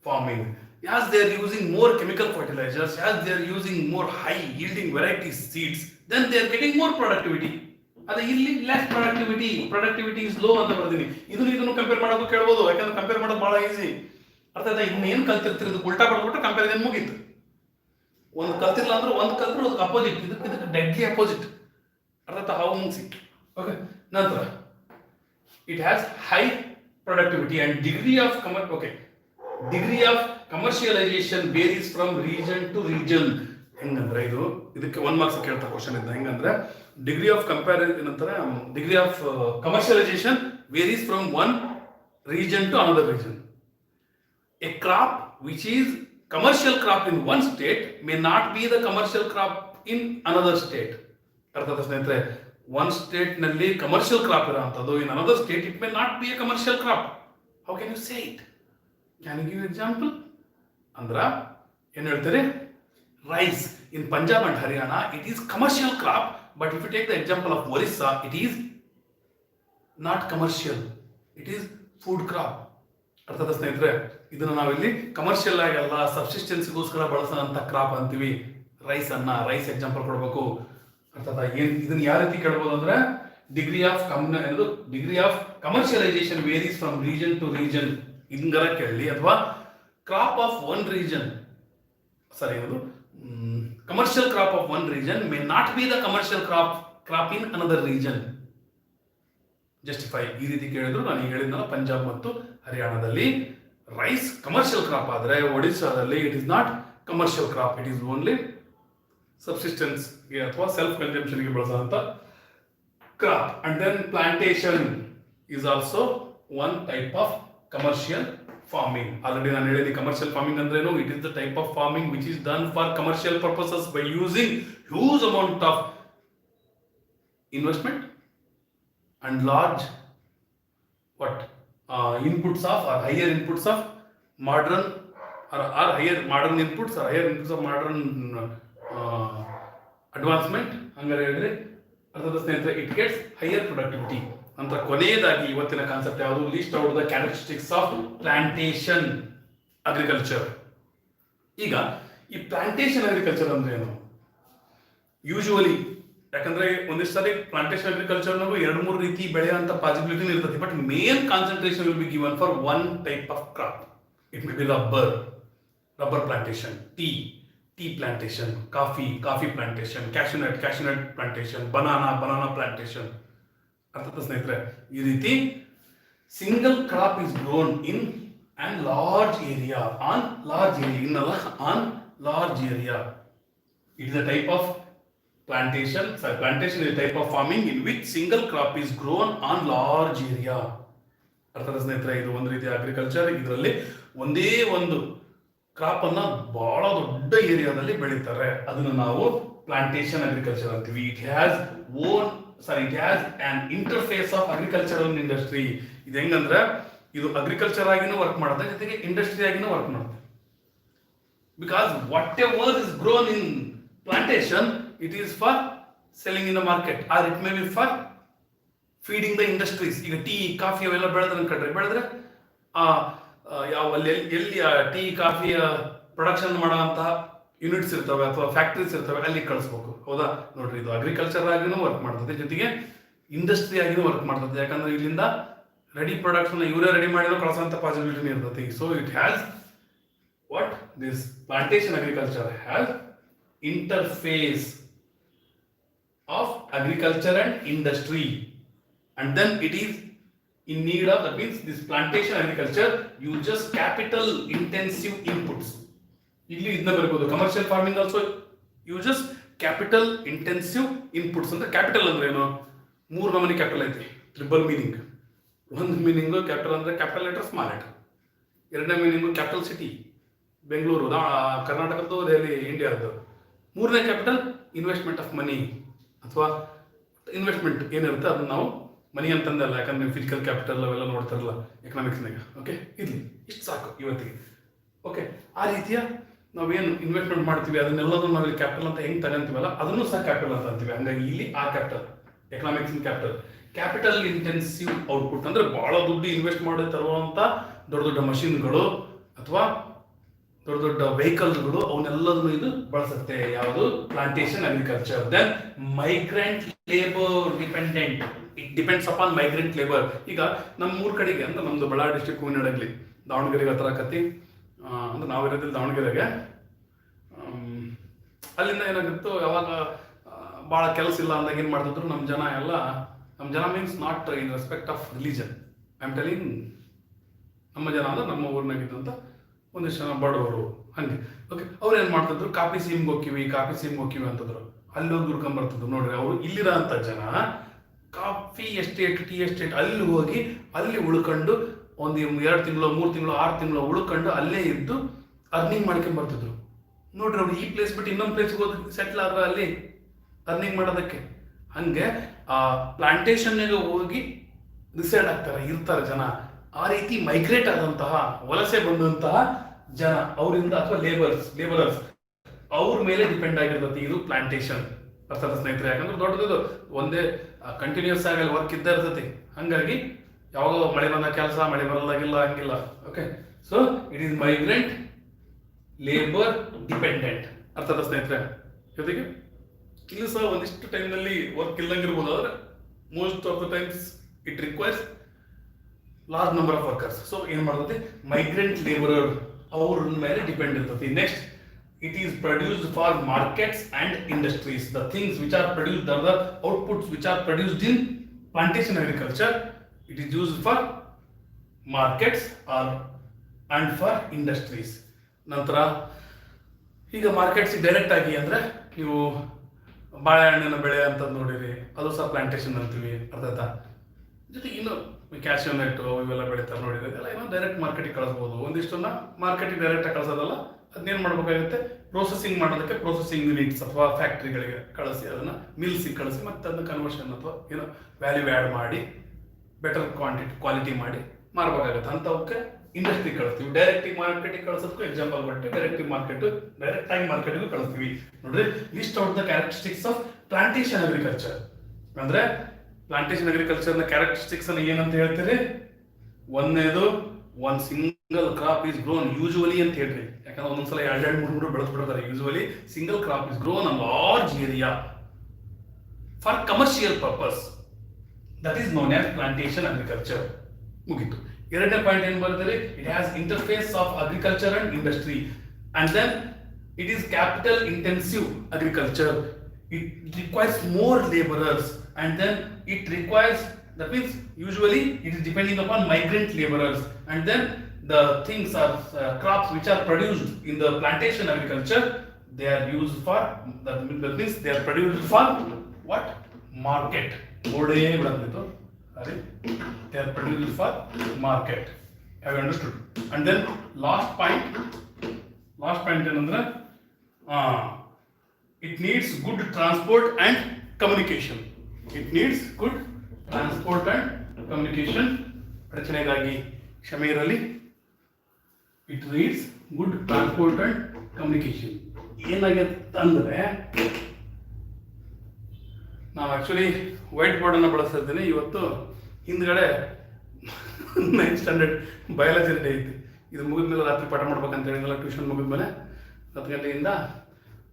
farming. As they are using more chemical fertilizers, as they are using more high yielding variety seeds, then they are getting more productivity. ಅದೇ ಇಲ್ಲಿ less productivity is low ಅಂತ ಬರ್ತೀನಿ. ಇದನ್ನು compare ಮಾಡೋದು ಕೇಳ್ಬೋದು, ಯಾಕಂದ್ರೆ compare ಮಾಡೋದು ಬಹಳ ಈಸಿ. ಅರ್ಥ ಆಯ್ತಾ? ಇನ್ನೇನು ಕಲ್ತಿರ್ತೀರಿ, ಇದು ಉಲ್ಟಾ ಕೊಡ್ಬಿಟ್ಟು ಕಂಪೇರಿಸನ್ ಮುಗೀತು. ಒಂದು ಕಲ್ತಿರ್ಲ ಅಂದ್ರೆ ಒಂದು ಕಲ್ತ್ರು ಅದಕ್ಕೆ ಅಪೋಸಿಟ್, ಇದಕ್ಕೆ ಡೆಡ್ಲಿ ಅಪೋಸಿಟ್. ಅರ್ಥ ಆಯ್ತಾ? ಹಾವು ಮುಗಿಸಿ. ಓಕೆ, ನಂತರ it has high productivity and degree of commercialization varies from region to region. ಹೆಂಗಂದ್ರೆ ಇದಕ್ಕೆ 1 ಮಾರ್ಕ್ಸ್ ಕೇಳ್ತಾ ಕ್ವಶನ್ ಇದ್ದ. ಹೆಂಗಂದ್ರೆ degree of degree of commercialisation varies from one region to another region. A crop which is commercial crop in one state may not be the commercial crop in another state. ಅರ್ಥದ ಸ್ನೇಹಿತರೆ, one state ನಲ್ಲಿ commercial crop ಇರೋಂಥದ್ದು, in another state it may not be a commercial crop. How can you say it? Can you give example? ಅಂದ್ರ ಏನು ಹೇಳ್ತಾರೆ? Rice in Punjab and Haryana, it is commercial crop, but if you take the example of Orissa, it is not commercial, it is food crop. ಅರ್ಥದ ಸ್ನೇಹಿತರೆ, ಇದನ್ನು ನಾವಿಲ್ಲಿ commercial ಆಗಲ್ಲ, ಸಬ್ಸಿಸ್ಟೆನ್ಸ್ಗೋಸ್ಕರ ಬಳಸೋಂಥ ಕ್ರಾಪ್ ಅಂತೀವಿ. ರೈಸ್ ಎಕ್ಸಾಂಪಲ್ ಕೊಡಬೇಕು. ಅರ್ಥಾತ್ ಇದನ್ನ ಯಾವ ರೀತಿ ಕೇಳ್ಬೋದು ಅಂದ್ರೆ degree of commercialisation varies from region to region ಹಿಂಗರ ಕೇಳಲಿ, ಅಥವಾ crop of one region commercial crop of one region may not be the commercial crop in another region. Justify ಈ ರೀತಿ ಕೇಳಿದ್ರು. ನಾನು ಹೇಳಿದ್ನಲ್ಲ, ಪಂಜಾಬ್ ಮತ್ತು ಹರಿಯಾಣದಲ್ಲಿ ರೈಸ್ ಕಮರ್ಷಿಯಲ್ ಕ್ರಾಪ್ ಆದ್ರೆ ಒಡಿಶಾದಲ್ಲಿ it is not commercial crop, it is only subsistence ಅಥವಾ ಸೆಲ್ಫ್ ಕನ್ಸಂಪ್ಷನ್ ಗೆ ಬಳಸುವಂತ crop. And then plantation is also one type of commercial farming. Already ನಾನು ಹೇಳಿದ್ದೀನಿ ಕಮರ್ಷಿಯಲ್ ಫಾರ್ಮಿಂಗ್ ಅಂದ್ರೇನು. It is the type of farming which is done for commercial purposes by using huge amount of investment and large inputs of or higher inputs of modern or higher modern inputs or higher inputs of modern advancement. ಹಂಗಾರೆ ಹೇಳಿದ್ರೆ ಅರ್ಥದ ಸ್ನೇಹಿತರೆ, it gets higher productivity ಅಂತ. ಕೊನೆಯದಾಗಿ ಇವತ್ತಿನ concept ಯಾವುದು? List out the characteristics of plantation agriculture. ಈಗ ಈ ಪ್ಲಾಂಟೇಶನ್ ಅಗ್ರಿಕಲ್ಚರ್ ಅಂದ್ರೆ ಏನು? ಯೂಶುವಲಿ ಯಾಕಂದ್ರೆ ಒಂದಿಷ್ಟು ಸಾರಿ ಪ್ಲಾಂಟೇಶನ್ ಅಗ್ರಿಕಲ್ಚರ್ ನಾವು 2-3 ರೀತಿ ಬೆಳೆಯುವಂತ ಪಾಸಿಬಿಲಿಟಿ ಇರ್ತದೆ, but main concentration will be given for one type of crop. It may be rubber plantation, tea plantation, coffee plantation, cashew nut plantation, banana plantation. ಅರ್ಥದ ಸ್ನೇಹಿತರೆ, ಈ ರೀತಿ single crop is grown in and large area, on large area, innalla on large area. It is a type of plantation. So plantation is a type of farming in which single crop is grown on large area. ಅರ್ಥದ ಸ್ನೇಹಿತರೆ, ಇದು ಒಂದು ರೀತಿಯ agriculture. ಇದರಲ್ಲಿ ಒಂದೇ ಒಂದು crop ಅನ್ನ ಬಹಳ ದೊಡ್ಡ ಏರಿಯಾದಲ್ಲಿ ಬೆಳೀತಾರೆ. ಅದನ್ನು ನಾವು ಪ್ಲಾಂಟೇಶನ್ ಅಗ್ರಿಕಲ್ಚರ್ ಅಂತೀವಿ. It has on interface of agriculture and industry. ಇದು ಹೆಂಗಂದ್ರೆ ಇದು ಅಗ್ರಿಕಲ್ಚರ್ ಆಗಿನೂ ವರ್ಕ್ ಮಾಡುತ್ತೆ, ಜೊತೆಗೆ ಇಂಡಸ್ಟ್ರಿ ಆಗಿನೂ ವರ್ಕ್ ಮಾಡುತ್ತೆ. Because whatever is grown in plantation, it is for selling in the market, or it may be for feeding the industries. ಈಗ tea coffee ಅವೆಲ್ಲ ಬೆಳೆದ್ರೆ ಅನ್ಕೊಂಡ್ರೆ, ಬೆಳೆದ್ರೆ ಯಾವ ಎಲ್ಲಿ ಟೀ ಕಾಫಿಯ ಪ್ರೊಡಕ್ಷನ್ ಮಾಡುವಂತಹ ಯೂನಿಟ್ಸ್ ಇರ್ತವೆ ಅಥವಾ ಫ್ಯಾಕ್ಟ್ರೀಸ್ ಇರ್ತವೆ, ಅಲ್ಲಿ ಕಳಿಸ್ಬೇಕು. ಹೌದಾ? ನೋಡ್ರಿ, ಇದು ಅಗ್ರಿಕಲ್ಚರ್ ಆಗಿನೂ ವರ್ಕ್ ಮಾಡ್ತದೆ, ಜೊತೆಗೆ ಇಂಡಸ್ಟ್ರಿ ಆಗಿನೂ ವರ್ಕ್ ಮಾಡ್ತದೆ. ಯಾಕಂದ್ರೆ ಇಲ್ಲಿಂದ ರೆಡಿ ಪ್ರಾಡಕ್ಟ್ಸ್ ಇವರೇ ರೆಡಿ ಮಾಡಿರೋ ಕಳಿಸೋಂಥ ಪಾಸಿಬಿಲಿಟಿ ಇರ್ತದೆ. So it has what this plantation agriculture has interface of agriculture and industry, and then it is in need of, that means this plantation agriculture uses capital intensive inputs. ಇಲ್ಲಿ ಇದನ್ನ ಬರಬಹುದು. Commercial farming also uses capital intensive inputs. ಅಂದ್ರೆ capital ಅಂದ್ರೆ ಏನು? ಮೂರು ನಮೂನಿ capital ಐತಿ, triple meaning. ಒಂದು ಮೀನಿಂಗು ಕ್ಯಾಪಿಟಲ್ ಅಂದ್ರೆ ಕ್ಯಾಪಿಟಲ್ ಲೆಟರ್ ಸ್ಮಾಲ್ ಲೆಟರ್. ಎರಡನೇ ಮೀನಿಂಗು ಕ್ಯಾಪಿಟಲ್ ಸಿಟಿ, ಬೆಂಗಳೂರು, ಕರ್ನಾಟಕದ್ದು, ದೆಹಲಿ, ಇಂಡಿಯಾದ್ದು. ಮೂರನೇ ಕ್ಯಾಪಿಟಲ್ ಇನ್ವೆಸ್ಟ್ಮೆಂಟ್ ಆಫ್ ಮನಿ, ಅಥವಾ ಇನ್ವೆಸ್ಟ್ಮೆಂಟ್ ಏನಿರುತ್ತೆ ಅದನ್ನ ನಾವು ಮನಿ ಅಂತಂದಲ್ಲ, ಯಾಕಂದ್ರೆ ನೀವು ಫಿಸಿಕಲ್ ಕ್ಯಾಪಿಟಲ್ ಅವೆಲ್ಲ ನೋಡ್ತಾರಲ್ಲ ಎಕನಾಮಿಕ್ಸ್ನಾಗ. ಓಕೆ, ಇಲ್ಲಿ ಇಷ್ಟು ಸಾಕು ಇವತ್ತಿಗೆ. ಓಕೆ, ಆ ರೀತಿಯ ನಾವೇನು ಇನ್ವೆಸ್ಟ್ಮೆಂಟ್ ಮಾಡ್ತೀವಿ ಅದನ್ನೆಲ್ಲದನ್ನು ನಾವು ಕ್ಯಾಪಿಟಲ್ ಅಂತ ಹೆಂಗೆ ತಗೊಂತೀವಲ್ಲ, ಅದನ್ನು ಸಹ ಕ್ಯಾಪಿಟಲ್ ಅಂತ ಅಂತೀವಿ. ಹಂಗಾಗಿ ಇಲ್ಲಿ ಆ capital, economics capital. Capital intensive output ಅಂದ್ರೆ ಬಹಳ ದುಡ್ಡು ಇನ್ವೆಸ್ಟ್ ಮಾಡಿ ತರುವಂತ ದೊಡ್ಡ ದೊಡ್ಡ ಮಷಿನ್ಗಳು ಅಥವಾ ದೊಡ್ಡ ದೊಡ್ಡ ವೆಹಿಕಲ್ಸ್ಗಳು, ಅವನ್ನೆಲ್ಲದನ್ನು ಇದು ಬಳಸುತ್ತೆ. ಯಾವುದು? Plantation agriculture. Then migrant labour dependent, it depends upon migrant labour. ಈಗ ನಮ್ಮ ಊರ್ ಕಡೆಗೆ ಅಂದ್ರೆ ನಮ್ದು ಬಳ್ಳಾರಿ ಡಿಸ್ಟ್ರಿಕ್ಟ್ ಹೂವಿನಡಗಲಿ, ದಾವಣಗೆರೆಗೆ ಹತ್ರ ಕತ್ತಿ ಅಂದ್ರೆ ನಾವಿರೋದಿಲ್ಲ ದಾವಣಗೆರೆಗೆ. ಅಲ್ಲಿಂದ ಏನಾಗಿತ್ತು, ಯಾವಾಗ ಭಾಳ ಕೆಲಸ ಇಲ್ಲ ಅಂದಾಗ ಏನು ಮಾಡ್ತಿದ್ರು ನಮ್ಮ ಜನ ಎಲ್ಲ, ನಮ್ಮ ಜನ means not in respect of religion, I am telling ನಮ್ಮ ಜನ ಅಂದ್ರೆ ನಮ್ಮ ಊರಿನಾಗಿದ್ದಂತ ಒಂದಿಷ್ಟು ಜನ ಬಡವರು ಹಂಗೆ. ಓಕೆ, ಅವ್ರು ಏನು ಮಾಡ್ತಿದ್ರು, ಕಾಫಿ ಸೀಮ್ಗೆ ಹೋಗ್ತೀವಿ ಅಂತಂದ್ರು. ಅಲ್ಲಿ ಹೋಗಿ ದುಡ್ಕೊಂಬರ್ತಿದ್ರು. ನೋಡ್ರಿ, ಅವರು ಇಲ್ಲಿರೋ ಅಂಥ ಜನ ಕಾಫಿ ಎಸ್ಟೇಟ್, ಟೀ ಎಸ್ಟೇಟ್ ಅಲ್ಲಿ ಹೋಗಿ ಅಲ್ಲಿ ಉಳ್ಕೊಂಡು ಒಂದು 2 ತಿಂಗಳು 3 ತಿಂಗಳು 6 ತಿಂಗಳು ಉಳ್ಕೊಂಡು ಅಲ್ಲೇ ಇದ್ದು ಅರ್ನಿಂಗ್ ಮಾಡ್ಕೊಂಬರ್ತಿದ್ರು. ನೋಡ್ರಿ, ಅವ್ರು ಈ ಪ್ಲೇಸ್ ಬಿಟ್ಟು ಇನ್ನೊಂದು ಪ್ಲೇಸ್ಗೆ ಹೋಗಿ ಸೆಟ್ಲ್ ಆದ್ರೆ ಅಲ್ಲಿ ಅರ್ನಿಂಗ್ ಮಾಡೋದಕ್ಕೆ. ಹಂಗೆ ಆ ಪ್ಲಾಂಟೇಶನ್ಗೆ ಹೋಗಿ ರಿಸೈಡ್ ಆಗ್ತಾರೆ, ಇರ್ತಾರೆ ಜನ. ಆ ರೀತಿ ಮೈಗ್ರೇಟ್ ಆದಂತಹ, ವಲಸೆ ಬಂದಂತಹ ಜನ ಅವರಿಂದ, ಅಥವಾ ಲೇಬರರ್ಸ್ ಅವ್ರ ಮೇಲೆ ಡಿಪೆಂಡ್ ಆಗಿರ್ತದೆ ಇದು ಪ್ಲಾಂಟೇಶನ್. ಅರ್ಥದ ಸ್ನೇಹಿತರೆ, ಯಾಕಂದ್ರೆ ದೊಡ್ಡದು ಒಂದೇ ಕಂಟಿನ್ಯೂಸ್ ಆಗಿ ಅಲ್ಲಿ ವರ್ಕ್ ಇದ್ದೇ ಇರ್ತೈತಿ. ಹಂಗಾಗಿ ಯಾವಾಗ ಮಳೆ ಬಂದ ಕೆಲಸ, ಮಳೆ ಬರಲಾಗಿಲ್ಲ ಹಂಗಿಲ್ಲ. Okay, so it is migrant labour dependent. ಅರ್ಥದ ಸ್ನೇಹಿತರೆ, ಜೊತೆಗೆ ಇಲ್ಲಿ ಸಹ ಒಂದಿಷ್ಟು ಟೈಮ್ನಲ್ಲಿ ವರ್ಕ್ ಇಲ್ಲಂಗಿರ್ಬೋದು, ಆದರೆ most of the times it requires large number of workers. So ಏನು ಮಾಡ್ತದೆ, ಮೈಗ್ರೆಂಟ್ ಲೇಬರರ್ ಅವ್ರ ಮೇಲೆ ಡಿಪೆಂಡ್ ಇರ್ತದೆ. Next, it is produced for markets and industries. The things which are produced, the outputs which are produced in plantation agriculture, it is used for markets and for industries. ನಂತರ ಈಗ markets direct ಆಗಿ ಅಂದ್ರೆ ನೀವು ಬಾಳೆಹಣ್ಣಿನ ಬೆಳೆ ಅಂತ ನೋಡಿರಿ, ಅದು ಸಹ ಪ್ಲಾಂಟೇಶನ್ ಅಂತೀವಿ. ಅರ್ಥ ಆಯ್ತಾ? ಜೊತೆಗೆ ಇನ್ನು ಕ್ಯಾಶ್ಯೂ ನಟ್ ಇವೆಲ್ಲ ಬೆಳೀತಾರೆ ನೋಡಿದ್ರೆ, ಇದೆಲ್ಲ ಏನೋ ಡೈರೆಕ್ಟ್ ಮಾರ್ಕೆಟಿಗೆ ಕಳಿಸ್ಬೋದು. ಒಂದಿಷ್ಟನ್ನ ಮಾರ್ಕೆಟಿಗೆ ಡೈರೆಕ್ಟಾಗಿ ಕಳಿಸೋದಲ್ಲ, ಅದನ್ನೇನು ಮಾಡಬೇಕಾಗುತ್ತೆ, ಪ್ರೋಸೆಸಿಂಗ್ ಮಾಡೋದಕ್ಕೆ ಪ್ರೋಸೆಸಿಂಗ್ ಯೂನಿಟ್ಸ್ ಅಥವಾ ಫ್ಯಾಕ್ಟ್ರಿಗಳಿಗೆ ಕಳಿಸಿ, ಅದನ್ನು ಮಿಲ್ಸಿಗೆ ಕಳಿಸಿ, ಮತ್ತೆ ಅದನ್ನ ಕನ್ವರ್ಷನ್ ಅಥವಾ ಏನೋ ವ್ಯಾಲ್ಯೂ ಆ್ಯಡ್ ಮಾಡಿ ಬೆಟರ್ ಕ್ವಾಲಿಟಿ ಮಾಡಿ ಮಾರಬೇಕಾಗುತ್ತೆ. ಅಂಥವಕ್ಕೆ ಇಂಡಸ್ಟ್ರಿ ಕಳಿಸ್ತೀವಿ. ಡೈರೆಕ್ಟಿಗೆ ಮಾರ್ಕೆಟಿಗೆ ಕಳಿಸೋದಕ್ಕೂ ಎಕ್ಸಾಂಪಲ್ ಕೊಟ್ಟು ಡೈರೆಕ್ಟಾಗಿ ಮಾರ್ಕೆಟಿಗೂ ಕಳಿಸ್ತೀವಿ. ನೋಡ್ರಿ, list out the characteristics of plantation agriculture. ಅಂದ್ರೆ ಪ್ಲಾಂಟೇಶನ್ ಅಗ್ರಿಕಲ್ಚರ್ನ ಕ್ಯಾರೆಕ್ಟರಿಸ್ಟಿಕ್ಸ್ ಅನ್ನು ಏನಂತ ಹೇಳ್ತೀರಿ? ಒಂದನೇದು, one single crop is grown usually ಅಂತ ಹೇಳ್ರಿ. ಯಾಕಂದ್ರೆ ಒಂದೊಂದ್ಸಲ 2-3 ಬೆಳೆದು ಬಿಡ್ತಾರೆ. Usually single crop is grown on large area for commercial purpose, that is known as plantation agriculture. ಮುಗಿತು. ಎರಡನೇ ಪಾಯಿಂಟ್ ಏನು ಬರ್ತದೆ, it has interface of agriculture and industry, and then it is capital intensive agriculture. It requires more labourers, and then it requires, that means usually it is depending upon migrant laborers, and then the things are crops which are produced in the plantation agriculture, they are used for, that means they are produced for what? Market. They are produced for market. Have you understood? And then last point ಏನಂದ್ರೆ it needs good transport and communication. It needs good transport and communication. ರಚನೆಗಾಗಿ ಕ್ಷಮೆ ಇರಲಿ. It needs good transport and communication. ಏನಾಗುತ್ತೆ ಅಂದರೆ, ನಾವು actually white ಬೋರ್ಡನ್ನು ಬಳಸ್ತಾ ಇದ್ದೀನಿ. ಇವತ್ತು ಹಿಂದ್ಗಡೆ 9th ಸ್ಟ್ಯಾಂಡರ್ಡ್ ಬಯಾಲಜಿ ಡೇ ಐತಿ. ಇದು ಮುಗಿದ್ಮೇಲೆ ರಾತ್ರಿ ಪಾಠ ಮಾಡ್ಬೇಕಂತ ಹೇಳಿದ್ನಲ್ಲ, ಟ್ಯೂಷನ್ ಮುಗಿದ್ಮೇಲೆ 10 ಗಂಟೆಯಿಂದ.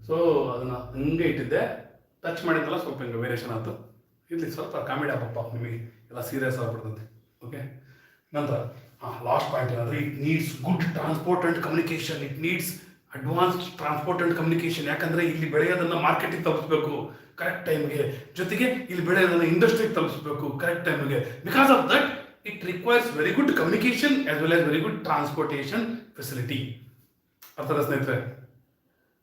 ಸೊ ಅದನ್ನು ಹಂಗೆ ಇಟ್ಟಿದ್ದೆ, ಟಚ್ ಮಾಡಿದ್ದಲ್ಲ, ಸ್ವಲ್ಪ ಹಿಂಗೆ ವೇರಿಯೇಷನ್ ಆಯಿತು. ಇಲ್ಲಿ ಸ್ವಲ್ಪ ಕಾಮಿಡಿ ಆಗಪ್ಪ, ನಿಮಗೆ ಎಲ್ಲ ಸೀರಿಯಸ್ ಆಗ್ಬಿಡ್ತದೆ. ಓಕೆ, ನಂತರ ಲಾಸ್ಟ್ ಪಾಯಿಂಟ್ ಏನಂದರೆ, it needs good transport and communication. It needs advanced transport and communication. ಯಾಕಂದರೆ ಇಲ್ಲಿ ಬೆಳೆಯೋದನ್ನು ಮಾರ್ಕೆಟಿಗೆ ತಲುಪಿಸ್ಬೇಕು ಕರೆಕ್ಟ್ ಟೈಮ್ಗೆ, ಜೊತೆಗೆ ಇಲ್ಲಿ ಬೆಳೆಯೋದನ್ನು ಇಂಡಸ್ಟ್ರಿಗೆ ತಲುಪಿಸ್ಬೇಕು ಕರೆಕ್ಟ್ ಟೈಮ್ಗೆ. Because of that it requires very good communication as well as very good transportation facility. ಅರ್ಥದ ಸ್ನೇಹಿತರೆ,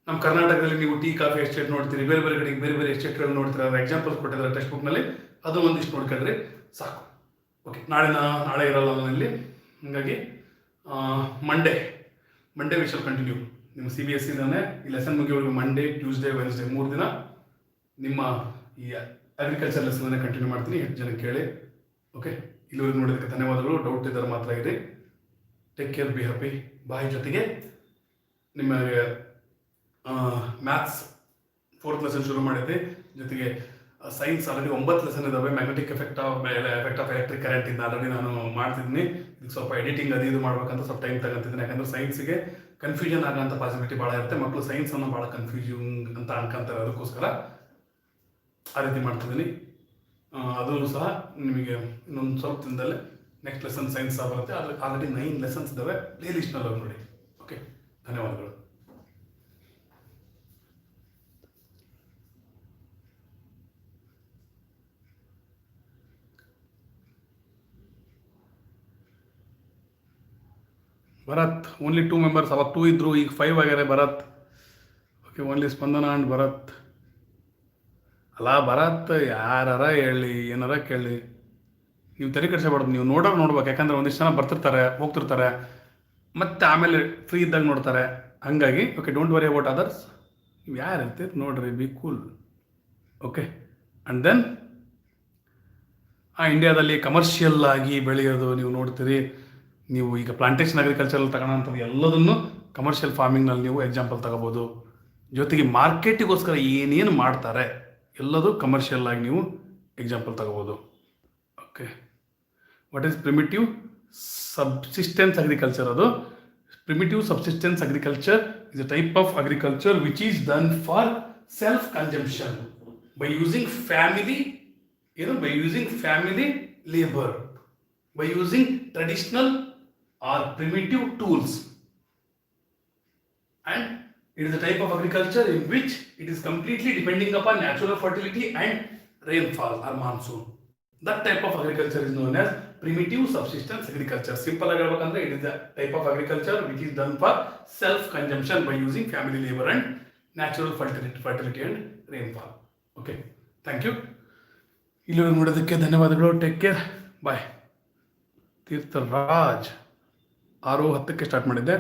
ನಮ್ಮ ಕರ್ನಾಟಕದಲ್ಲಿ ನೀವು ಟೀ ಕಾಫಿ ಎಸ್ಟೇಟ್ ನೋಡ್ತೀರಿ, ಬೇರೆ ಬೇರೆ ಕಡೆಗೆ ಬೇರೆ ಬೇರೆ ಎಸ್ಟೇಟ್ಗಳು ನೋಡ್ತೀರಾ. ಅದರ ಎಕ್ಸಾಂಪಲ್ಸ್ ಕೊಟ್ಟಿದ್ದಾರೆ ಟೆಕ್ಸ್ಟ್ ಬುಕ್ನಲ್ಲಿ, ಅದು ಒಂದಿಷ್ಟು ನೋಡ್ಕೊಂಡ್ರೆ ಸಾಕು. ಓಕೆ, ನಾಳೆ ಇರಲ್ಲ ನಾನಲ್ಲಿ, ಹಾಗಾಗಿ ಮಂಡೇ ವಿ ಶಾಲ್ ಕಂಟಿನ್ಯೂ. ನಿಮ್ಮ CBSE ಈ ಲೆಸನ್ ಮುಗಿಯೋವರೆಗೂ ಮಂಡೇ, ಟ್ಯೂಸ್ಡೇ, ವೆನ್ಸ್ಡೇ 3 ದಿನ ನಿಮ್ಮ ಈ ಅಗ್ರಿಕಲ್ಚರ್ ಲೆಸನ್ ಕಂಟಿನ್ಯೂ ಮಾಡ್ತೀನಿ. 8 ಜನ ಕೇಳಿ. ಓಕೆ, ಇಲ್ಲಿವರೆಗೂ ನೋಡೋದಕ್ಕೆ ಧನ್ಯವಾದಗಳು. ಡೌಟ್ ಇದ್ದರೆ ಮಾತ್ರ ಇರಿ. ಟೇಕ್ ಕೇರ್, ಬಿ ಹ್ಯಾಪಿ, ಬಾಯ್. ಜೊತೆಗೆ ನಿಮಗೆ ಮ್ಯಾಥ್ಸ್ 4th ಲೆಸನ್ ಶುರು ಮಾಡಿದ್ದೆ. ಜೊತೆಗೆ ಸೈನ್ಸ್ ಆಲ್ರೆಡಿ 9 ಲೆಸನ್ ಇದ್ದಾವೆ. Magnetic effect of electric current ಇಂದ ಆಲ್ರೆಡಿ ನಾನು ಮಾಡ್ತಿದ್ದೀನಿ. ಇದಕ್ಕೆ ಸ್ವಲ್ಪ ಎಡಿಟಿಂಗ್ ಇದು ಮಾಡ್ಬೇಕಂತ ಸ್ವಲ್ಪ ಟೈಮ್ ತಗೊಂತಿದ್ದೀನಿ. ಯಾಕಂದರೆ ಸೈನ್ಸ್ಗೆ ಕನ್ಫ್ಯೂಷನ್ ಆಗೋಂಥ ಪಾಸಿಬಿಲಿಟಿ ಭಾಳ ಇರುತ್ತೆ. ಮಕ್ಕಳು ಸೈನ್ಸನ್ನು ಭಾಳ ಕನ್ಫ್ಯೂಸಿಂಗ್ ಅಂತ ಅನ್ಕೊಂತಾರೆ. ಅದಕ್ಕೋಸ್ಕರ ಆ ರೀತಿ ಮಾಡ್ತಿದ್ದೀನಿ. ಅದು ಸಹ ನಿಮಗೆ ಇನ್ನೊಂದು ಸ್ವಲ್ಪ ದಿನದಲ್ಲೇ ನೆಕ್ಸ್ಟ್ ಲೆಸನ್ ಸೈನ್ಸ್ ಸಹ ಬರುತ್ತೆ. ಆದರೆ ಆಲ್ರೆಡಿ 9 ಲೆಸನ್ಸ್ ಇದ್ದಾವೆ. ಪ್ಲೇ ಲಿಸ್ಟ್ನಲ್ಲಿ ಹೋಗಿ ನೋಡಿ. ಓಕೆ, ಧನ್ಯವಾದಗಳು. Bharat, only 2 members. ಅವಾಗ 2 ಇದ್ರು, ಈಗ 5 ಆಗ್ಯಾರೆ. Bharat, okay, only Spandana and Bharat. ಅಲ್ಲ ಭರತ್, ಯಾರ ಹೇಳಿ ಏನಾರ ಕೇಳಿ, ನೀವು ತಲೆ ಕೆಡಿಸಬಾರ್ದು. ನೀವು ನೋಡ್ಬೇಕು. ಯಾಕಂದರೆ ಒಂದಿಷ್ಟು ಜನ ಬರ್ತಿರ್ತಾರೆ, ಹೋಗ್ತಿರ್ತಾರೆ, ಮತ್ತು ಆಮೇಲೆ ಫ್ರೀ ಇದ್ದಾಗ ನೋಡ್ತಾರೆ. ಹಾಗಾಗಿ okay, don't worry about others. ನೀವು ಯಾರು ಇರ್ತೀರಿ ನೋಡ್ರಿ, be cool. Okay, and then ಇಂಡಿಯಾದಲ್ಲಿ ಕಮರ್ಷಿಯಲ್ ಆಗಿ ಬೆಳೆಯೋದು ನೀವು ನೋಡ್ತೀರಿ. ನೀವು ಈಗ ಪ್ಲಾಂಟೇಶನ್ ಅಗ್ರಿಕಲ್ಚರಲ್ಲಿ ತಗೊಳ್ಳೋಂಥದ್ದು ಎಲ್ಲದನ್ನು ಕಮರ್ಷಿಯಲ್ ಫಾರ್ಮಿಂಗ್ನಲ್ಲಿ ನೀವು ಎಕ್ಸಾಂಪಲ್ ತಗೋಬೋದು. ಜೊತೆಗೆ ಮಾರ್ಕೆಟಿಗೋಸ್ಕರ ಏನೇನು ಮಾಡ್ತಾರೆ ಎಲ್ಲದು ಕಮರ್ಷಿಯಲ್ ಆಗಿ ನೀವು ಎಕ್ಸಾಂಪಲ್ ತಗೋಬೋದು. Okay, what is primitive subsistence agriculture? ಅದು primitive subsistence agriculture is a type of agriculture which is done for self consumption by using family labour, by using traditional or primitive tools, and it is a type of agriculture in which it is completely depending upon natural fertility and rainfall or monsoon. That type of agriculture is known as primitive subsistence agriculture. Simple ಆಗಿ ಹೇಳಬೇಕಂದ್ರೆ it is a type of agriculture which is done for self consumption by using family labor and natural fertility and rainfall. Okay, thank you. ಇಲ್ಲಿವರೆಗೂ ನೋಡೋದಕ್ಕೆ ಧನ್ಯವಾದಗಳು. Take care, ಬಾಯ್. ತೀರ್ಥರಾಜ್ 6:10 start ಮಾಡಿದ್ದೆ.